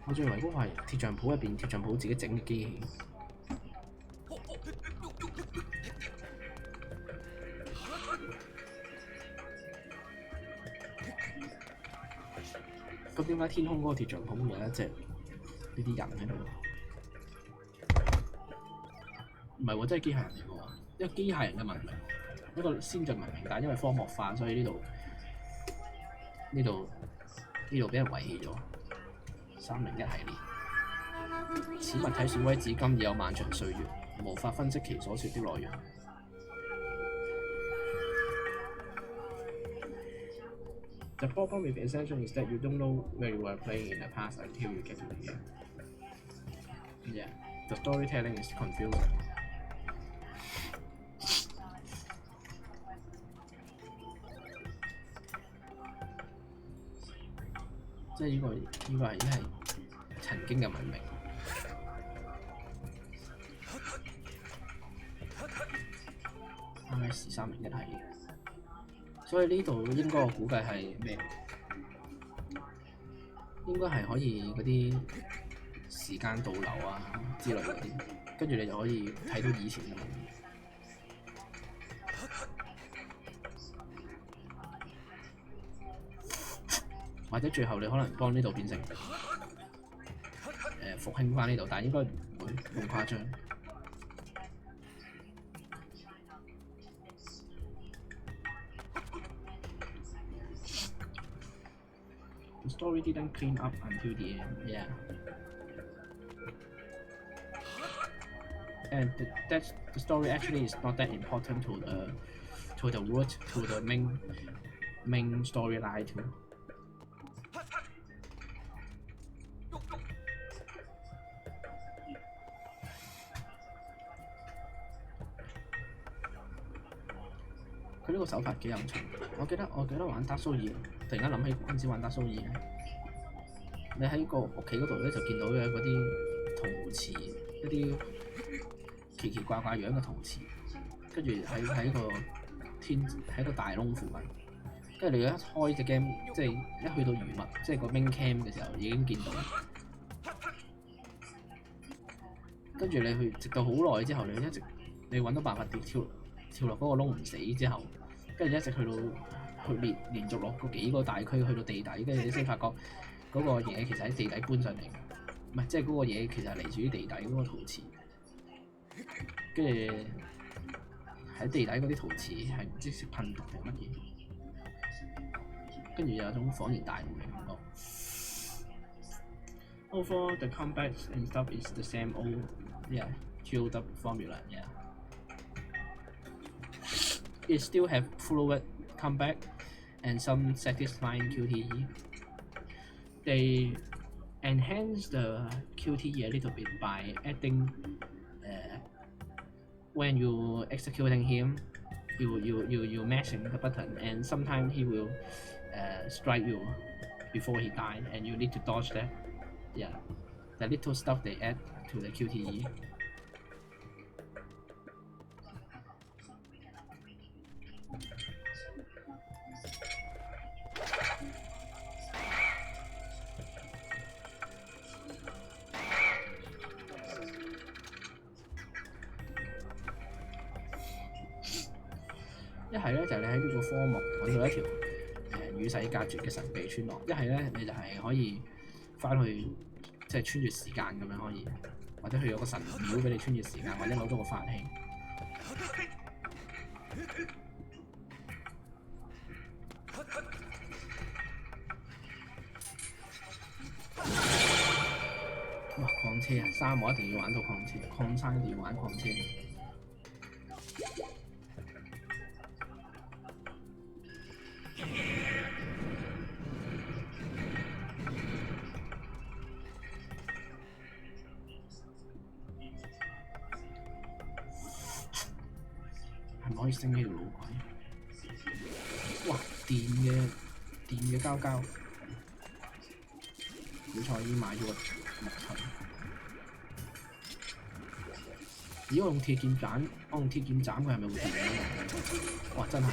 我仲以為嗰個係鐵匠鋪入邊鐵匠鋪自己整嘅機器。咁點解天空嗰個鐵匠鋪有一隻呢啲人喺度？唔係喎，真係機械人嚟嘅喎，一個機械人嘅文明，一個先進文明，但係因為荒漠化，所以呢度俾人遺棄咗。301系列，此物體損毀至今已有漫長歲月，無法分析其所說的內容。The problem with Ascension is that you don't know where you were playing in the past until you get to the game. Yeah, the storytelling is confusing. 即係呢個係曾經嘅文明。301系列。所以呢度應該我估計係咩？應該係可以嗰啲時間倒流啊之類嗰啲，跟住你就可以睇到以前嘅。或者最後你可能幫呢度變成復興翻呢度，但係應該唔會咁誇張。The story didn't clean up until the end, yeah. And the story actually is not that important to the root to the main storyline too. 佢呢個手法幾有趣，我記得玩達蘇爾，突然間諗起嗰陣時玩達蘇爾，你喺個屋企嗰度咧就見到嘅嗰啲陶瓷，一啲奇奇怪怪樣嘅陶瓷，跟住喺個大窿附近，跟住你一開隻 game， 即係一去到魚物，即係個 main cam 嘅時候已經見到，跟住你去直到好耐之後，你揾到辦法跳落嗰個窿唔死之後，跟住一直去連續落嗰幾個大區去到地底，跟住你先發覺嗰個嘢其實喺地底搬上嚟，唔係即係嗰個嘢其實係嚟自於地底嗰個陶瓷，跟住喺地底嗰啲陶瓷係唔知識噴毒定乜嘢，跟住有一種恍然大悟嘅感覺。Overall, the combat and stuff is the same old, yeah, chilled up formula, yeah. It still have fluid combat and some satisfying QTE. They enhance the QTE a little bit by adding when you executing him, you mashing the button, and sometimes he will strike you before he dies, and you need to dodge that. Yeah, the little stuff they add to the QTE. 一係咧就係你喺呢個荒漠揾到一條與世隔絕嘅神秘村落，一係咧你就係可以翻去即係穿越時間咁樣可以，或者佢有個神廟俾你穿越時間，或者攞到個法器。車啊！沙漠一定要玩到礦車，礦山一定要玩礦車。係咪可以升呢條路軌？哇！電嘅膠膠，好彩已經買咗個木盾。咦！我用鐵劍斬，佢係咪會電嘅？哇！真係，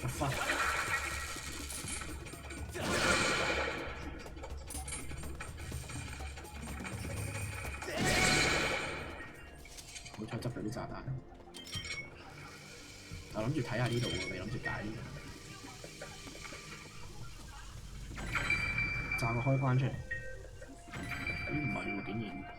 我忽好彩執到啲炸彈。我諗住睇下呢度喎，未諗住解呢度。炸個開關出嚟。咦？唔係喎，竟然〜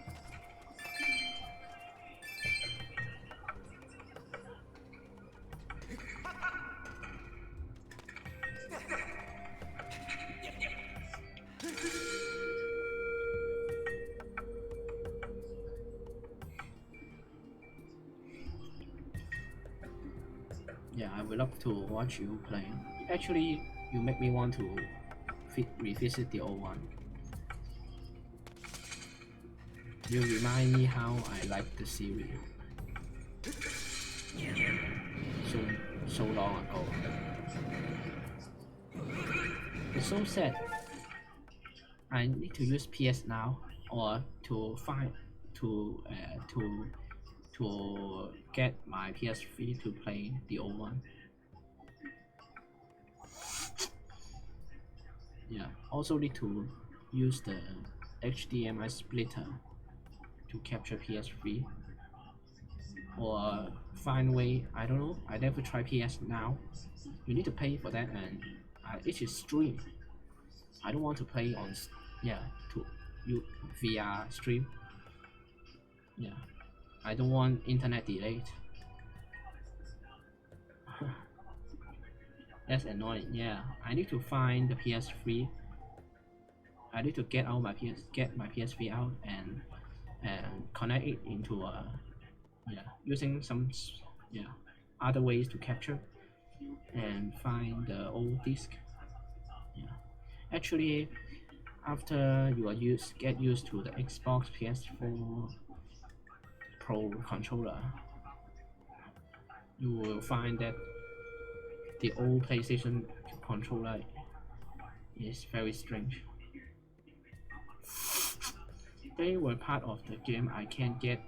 Yeah, I would love to watch you play. Actually, you make me want to revisit the old one. You remind me how I liked the series so long ago. It's so sad. I need to use PS now, or to get my PS3 to play the old one. Yeah, also need to use the HDMI splitter to capture PS3, or find way. I don't know. I never try PS now. You need to pay for that, and it is stream. I don't want to play on via stream. Yeah, I don't want internet delayed. That's annoying. Yeah, I need to find the PS3. I need to get my PS3 out and connect it into using some other ways to capture and find the old disc. Yeah, actually, after you get used to the Xbox PS4 Pro controller, you will find that the old PlayStation controller is very strange. They were part of the game I can't get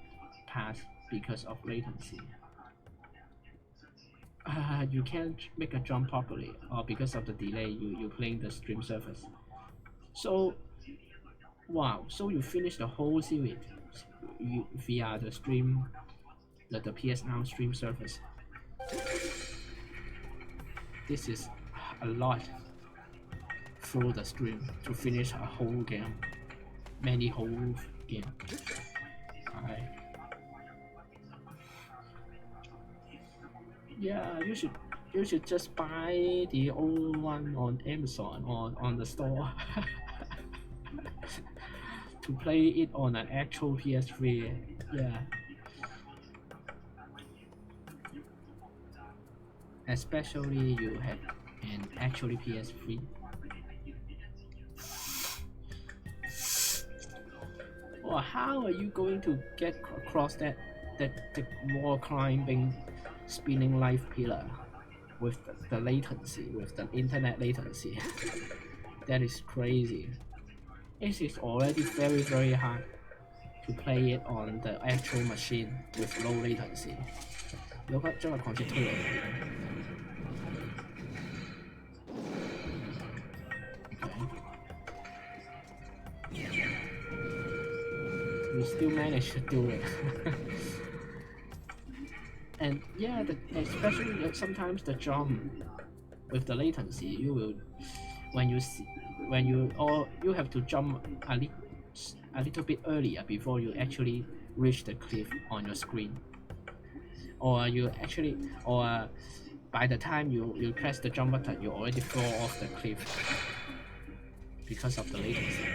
past because of latency. You can't make a jump properly, or because of the delay you playing the stream surface. So, wow! So you finish the whole series via the stream, the PS Now stream surface. This is a lot through the stream to finish a whole game, many whole game. Yeah, you should just buy the old one on Amazon or on the store to play it on an actual PS3. Yeah. Especially you have an actually PS3. Well, how are you going to get across that wall climbing spinning life pillar with the latency, with the internet latency? That is crazy. It is already very hard to play it on the actual machine with low latency. 有個將個礦車推落嚟。You still manage to do it. And yeah, especially sometimes the jump with the latency, you will you have to jump a little bit earlier before you actually reach the cliff on your screen, or by the time you press the jump button, you already fall off the cliff. because of the latency.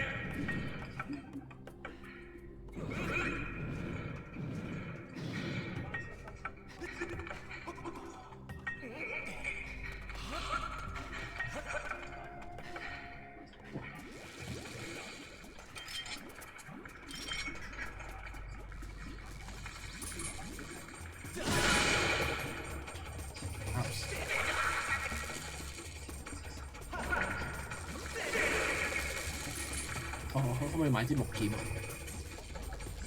哦，可唔可以買支木劍啊？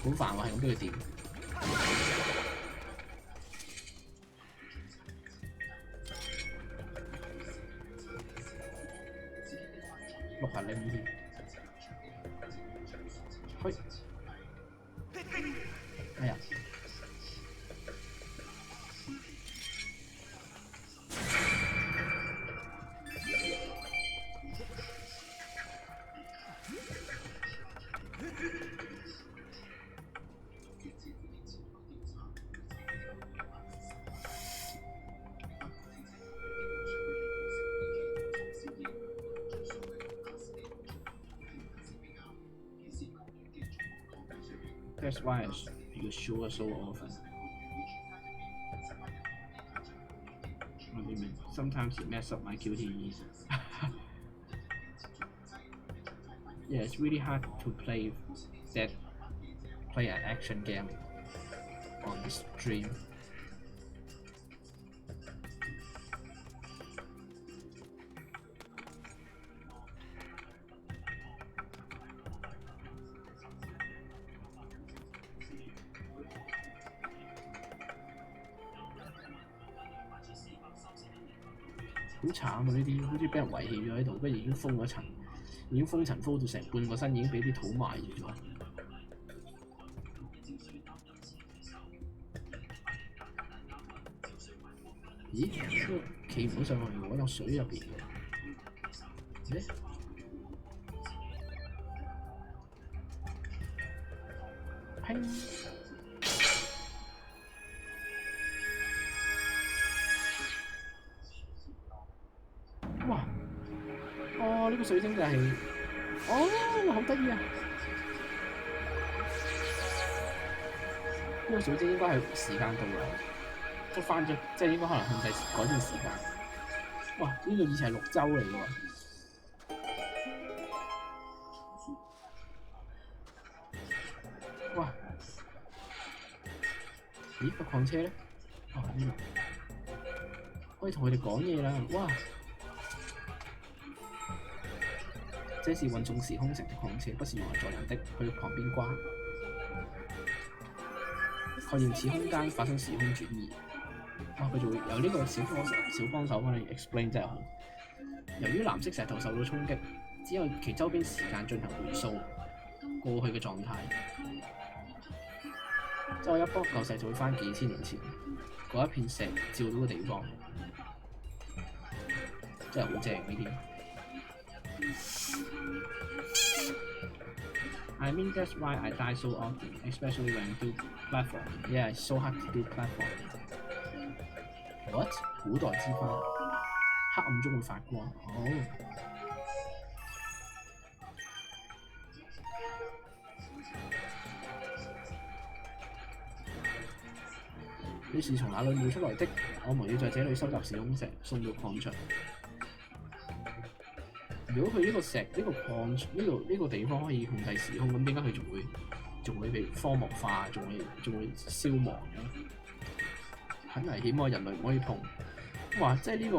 好煩喎，係咁俾佢掂。碌下拎添，嘿，哎呀！ That's why you sure so often. What do you mean? Sometimes you mess up my QTE. Yeah, it's really hard to play an action game on the stream.好慘啊！呢啲好似俾人遺棄咗喺度，跟住已經封咗層，已經封塵封到成半個身，已經俾啲土埋住咗。咦？呢個企唔到上去喎，有水入邊嘅。咦？砰！ 哇！哦，呢個水晶就係，哦，好得意啊！呢個水晶應該係時間到啦，即係翻咗，即係應該可能控制改變時間。哇！呢個以前係綠洲嚟㗎喎。哇！咦？個礦車咧？哦，呢度可以同佢哋講嘢啦！哇！ 這是運送時空城的礦車，不是用來載人的。去旁邊刮，確認此空間發生時空轉移。啊，佢就會有呢個小幫手幫你 explain 真係好。由於藍色石頭受到衝擊，只有其周邊時間進行回溯過去嘅狀態。即係我一幫舊世就會翻幾千年前嗰一片石照到嘅地方，真係好正呢啲。 I mean that's why I die so often, especially when I do platforming. Yeah, it's so hard to do platforming. What? 古代之花，黑暗中會發光。哦。你是從哪裏冒出來的？我們要在這裏收集時空石，送到礦場。 如果佢呢個石呢、個礦呢個地方可以控制時空，咁點解佢仲會被荒漠化，仲會消亡嘅？很危險喎！人類唔可以碰。哇！即係呢個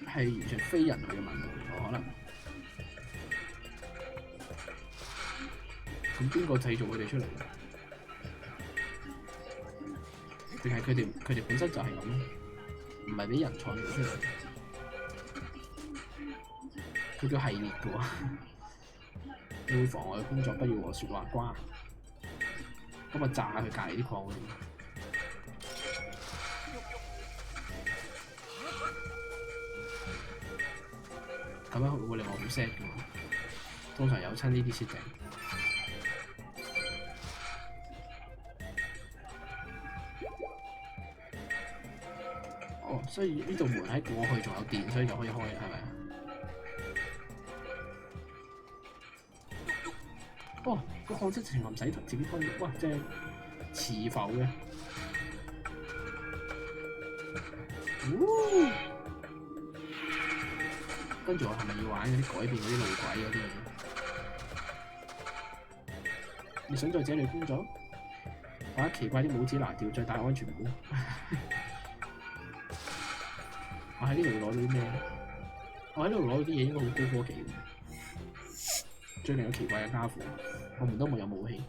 係完全非人類嘅文明喎，可能。咁邊個製造佢哋出嚟？定係佢哋本身就係咁？唔係俾人創造出嚟？ 佢叫系列嘅喎，你會妨礙工作，不要和説話瓜。咁啊炸佢隔離啲礦嗰啲。咁樣會令我好 sad 嘅喎。通常有親呢啲設定。哦，所以呢道門喺過去仲有電，所以就可以開，係咪啊？哦，個項質情唔使自己吞，哇！即係磁浮嘅。跟住我係咪要玩嗰啲改變嗰啲路軌嗰啲嘢？你想在這裏工作？把奇怪啲帽子拿掉，再戴安全帽。我喺呢度攞到啲咩？我喺呢度攞到啲嘢應該好高科技喎。最近有奇怪嘅家伙，我們都冇有武器。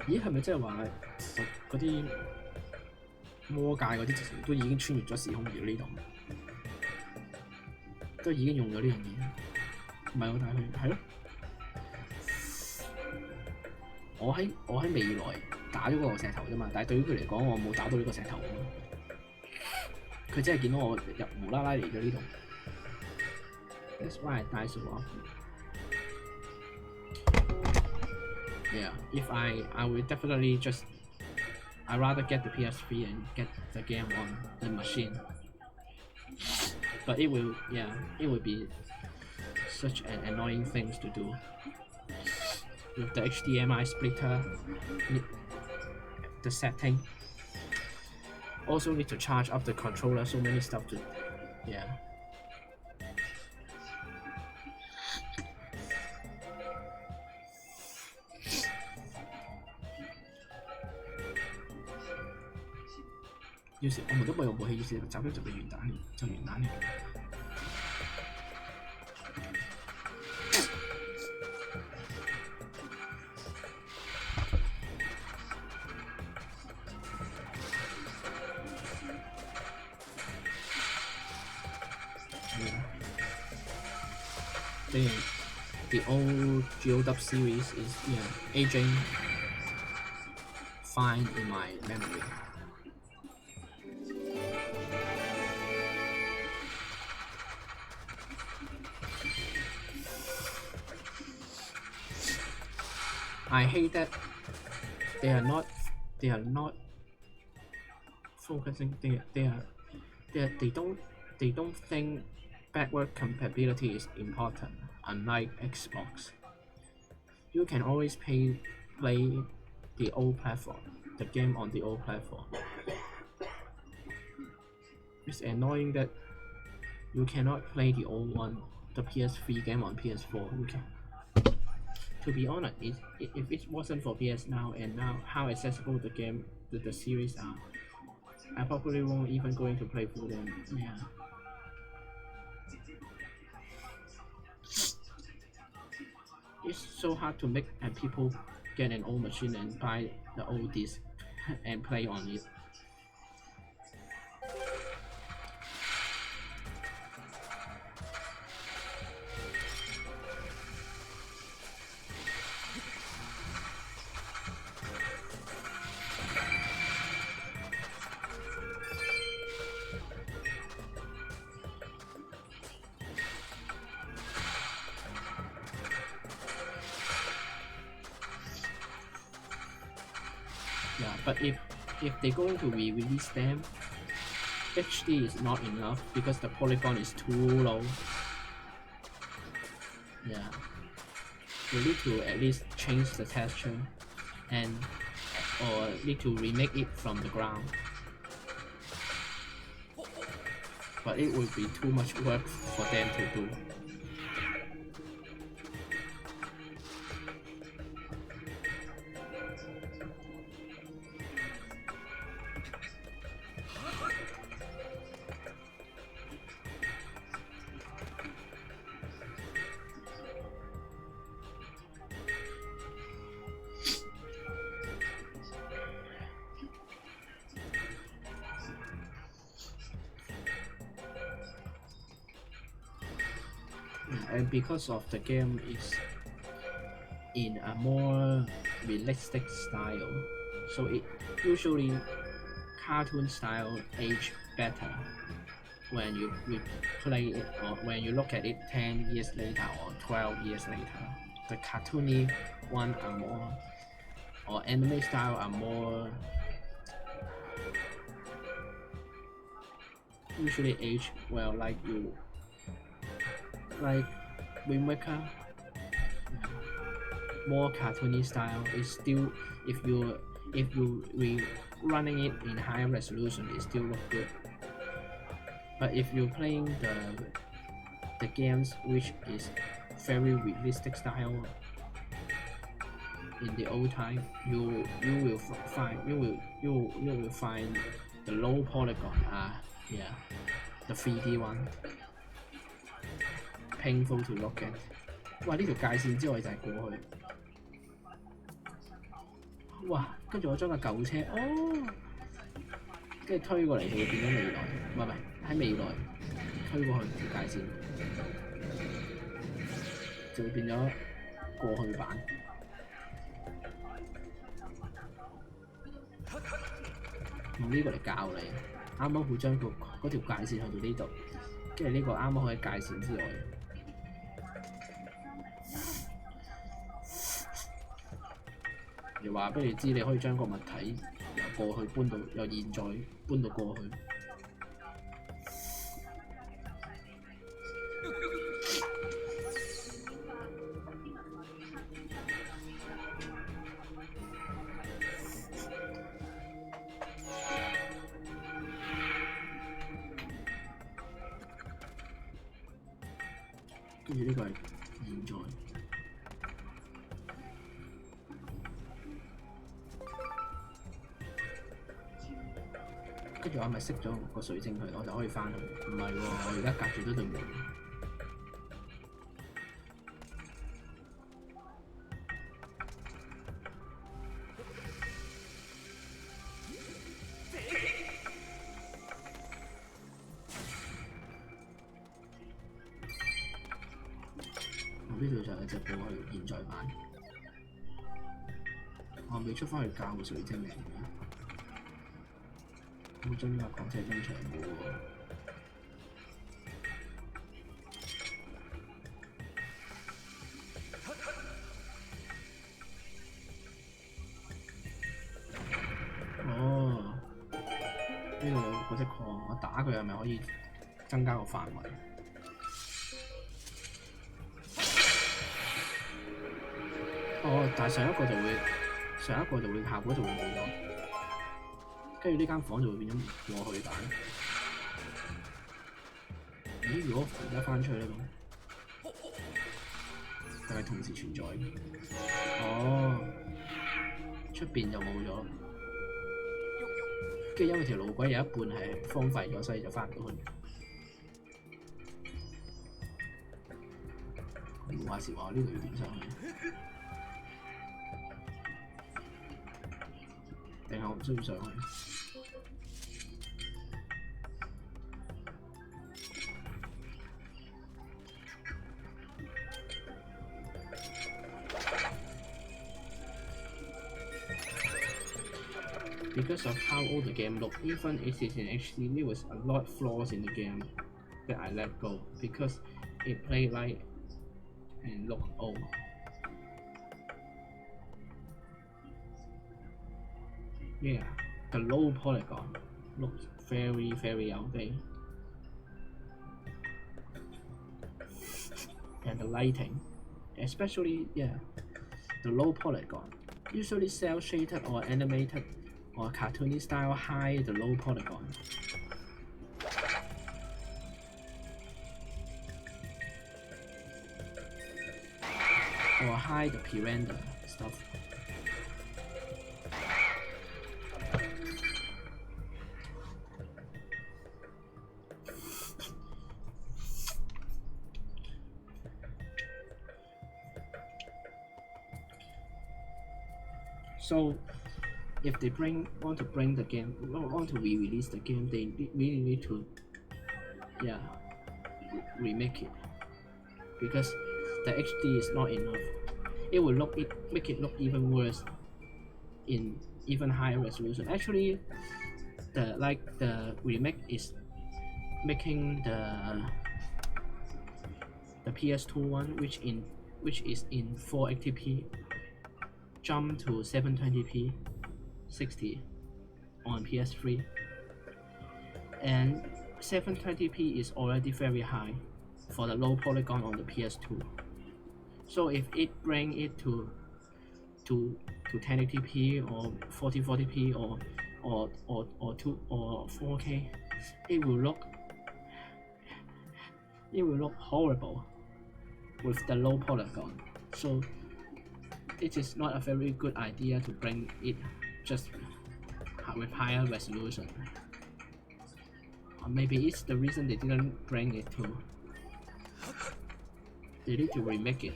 咦？係咪即係話嗰啲魔界嗰啲直情都已經穿越咗時空嚟到呢度？都已經用咗呢樣嘢，唔係我帶佢係咯。我喺未來打咗嗰個石頭啫嘛，但係對於佢嚟講，我冇打到呢個石頭啊嘛。佢真係見到我無啦啦嚟咗呢度。That's why I die so often. Yeah, if I will definitely just I rather get the PS3 and get the game on the machine. But it will be such an annoying things to do. With the HDMI splitter, the setting. Also need to charge up the controller, so many stuff to, yeah. 於是我們都冇用武器，於是就俾原彈就原彈嚟。The old GOW series is aging fine in my memory. I hate that they are not focusing. They don't think backward compatibility is important. Unlike Xbox, you can always play the old platform, the game on the old platform. It's annoying that you cannot play the old one, the PS3 game on PS4. You can. To be honest, if it wasn't for PS Now and now how accessible the game, the series are, I probably won't even going to play through them. Yeah. It's so hard to make and people get an old machine and buy the old disc and play on it. Yeah, but if they're going to re-release them, HD is not enough because the polygon is too low. Yeah, you need to at least change the texture or need to remake it from the ground. But it would be too much work for them to do. And because of the game is in a more realistic style, so it usually cartoon style age better when you play it or when you look at it 10 years later or 12 years later. The cartoony one are more, or anime style are more usually age well, like Windmaker. more cartoony style. It's still if you running it in high resolution, it still look good. But if you're playing the games which is very realistic style in the old time, you will find the low polygon. Yeah, the 3D one painful to look at. 哇！呢條界線之外就係過去。哇！跟住我將個舊車，跟住推過嚟就會變咗未來，唔係喺未來推過去條界線，就會變咗過去版。用呢個嚟教你，啱啱會將嗰條界線去到呢度，跟住呢個啱啱可以界線之外。又話俾你知，你可以將個物體由過去搬到由現在搬到過去。跟住呢個係現在。跟住我咪熄咗個水晶佢，我就可以翻去。唔係喎，我而家隔住咗對門。我呢度就係隻過去現在版。我未出翻去教個水晶嚟嘅。我將呢個港車中場冇喎。哦，呢度有嗰隻礦，我打佢係咪可以增加個範圍？哦，但係上一個就會效果就會冇咗。跟住呢間房就會變咗過去版。咦？如果而家翻出去咧咁，定係同時存在？哦，出邊就冇咗。跟住因為條路軌有一半係荒廢咗，所以就翻唔到去。話時話呢度要點上去？定係我唔需要上去？Because of how old the game looked, even if it's in HD, there was a lot of flaws in the game that I let go because it played like and looked old. Yeah, the low polygon looks very outdated. And the lighting, especially the low polygon, usually cel shaded or animated or cartoony style hide the low polygon. Or hide the pre-render stuff. So if they want to bring the game, want to re-release the game, they really need to remake it, because the HD is not enough. It will make it look even worse in even higher resolution. Actually, the remake is making the PS2 one, which is in 480p, jump to 720p 60 on PS3, and 720p is already very high for the low polygon on the PS2. So if it bring it to to 1080p or 4040p or 4K, it will look horrible with the low polygon. So it is not a very good idea to bring it just with higher resolution. Or maybe it's the reason they didn't bring it to. They need to remake it,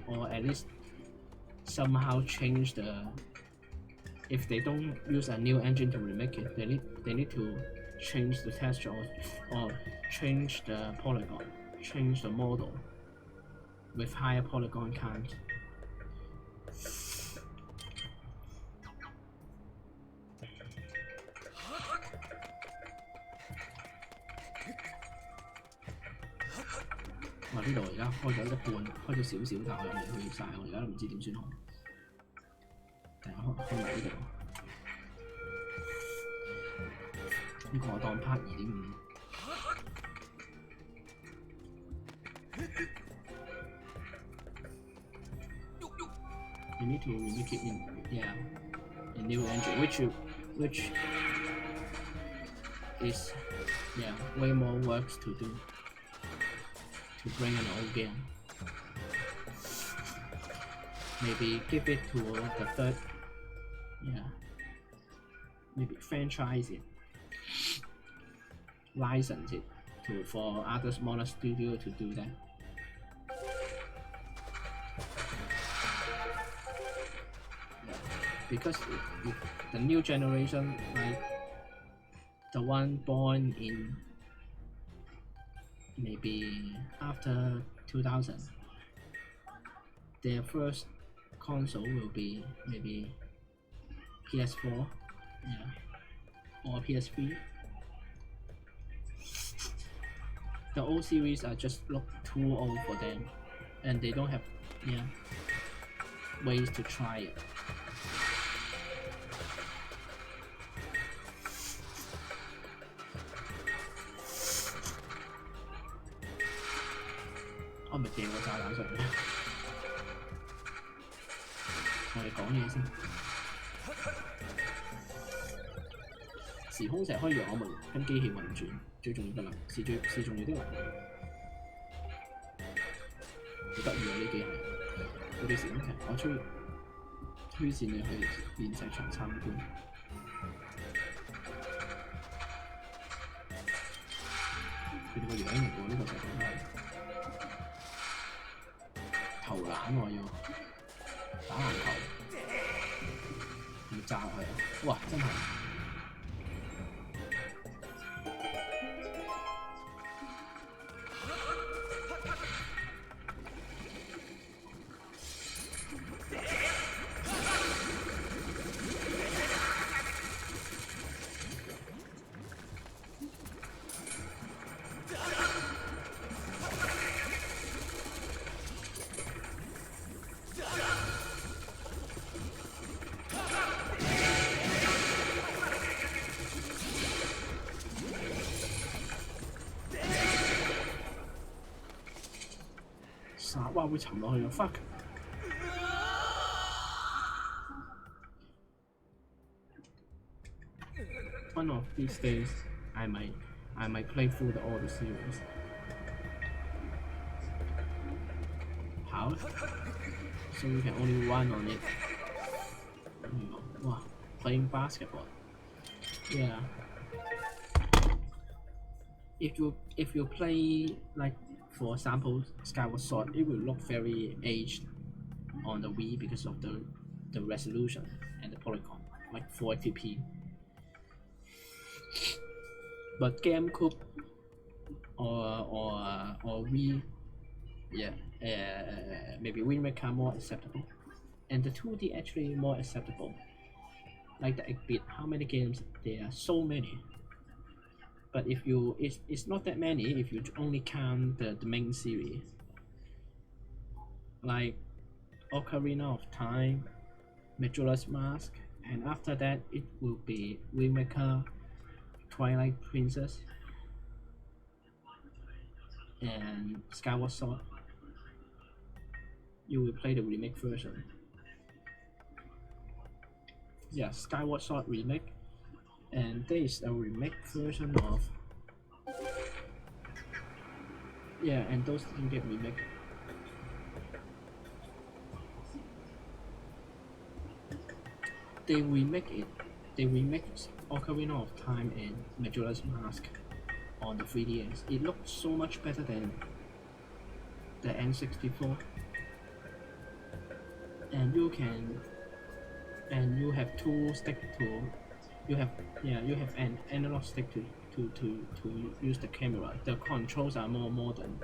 or at least somehow change the. If they don't use a new engine to remake it, they need to change the texture or change the polygon, change the model with higher polygon count.我呢度而家開咗一半，開咗少少，但我又未去晒，我而家都唔知點算好。但係開埋呢度，呢個我當 part 2.5。You need to remake it in new engine, which is way more works to do to bring an old game. Maybe give it to the third, maybe franchise it, license it for other smaller studio to do that. Because if the new generation, like the one born in maybe after 2000, their first console will be maybe PS4, or PS3. The old series are just look too old for them, and they don't have ways to try it.我咪掟個炸彈上去，我哋講嘢先。時空石可以讓我們跟機器運轉，最重要的能是重要的能力。好得意啊！呢機械，佢哋時空石，我推薦你去煉石場參觀。佢哋個樣嚟喎，呢個石場都係。投籃喎要打籃球，要炸落去啊！哇，真係〜哇！會沉落去啊 ！fuck！ One of these days, I might play through all the series. How? So you can only run on it. Wow! Playing basketball. Yeah. If you play like. For example, Skyward Sword, it will look very aged on the Wii because of the resolution and the polygon, like 480p. But GameCube or Wii, maybe Wind Waker more acceptable, and the 2D actually more acceptable. Like the 8-bit, how many games? There are so many. But if it's not that many if you only count the main series, like Ocarina of Time, Majora's Mask, and after that it will be Wind Waker, Twilight Princess, and Skyward Sword. you will play the remake version. Yeah, Skyward Sword remake, and there is a remake version of. Yeah, and those didn't get remake. They remake it. They remake Ocarina of Time and Majora's Mask on the 3DS. It looks so much better than the N64, and you have two stick to you have an analog stick to use the camera. The controls are more modern,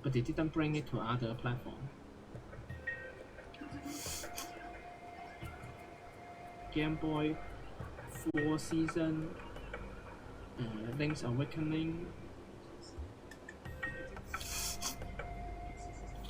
but they didn't bring it to other platforms. Game Boy 4 season, Link's Awakening,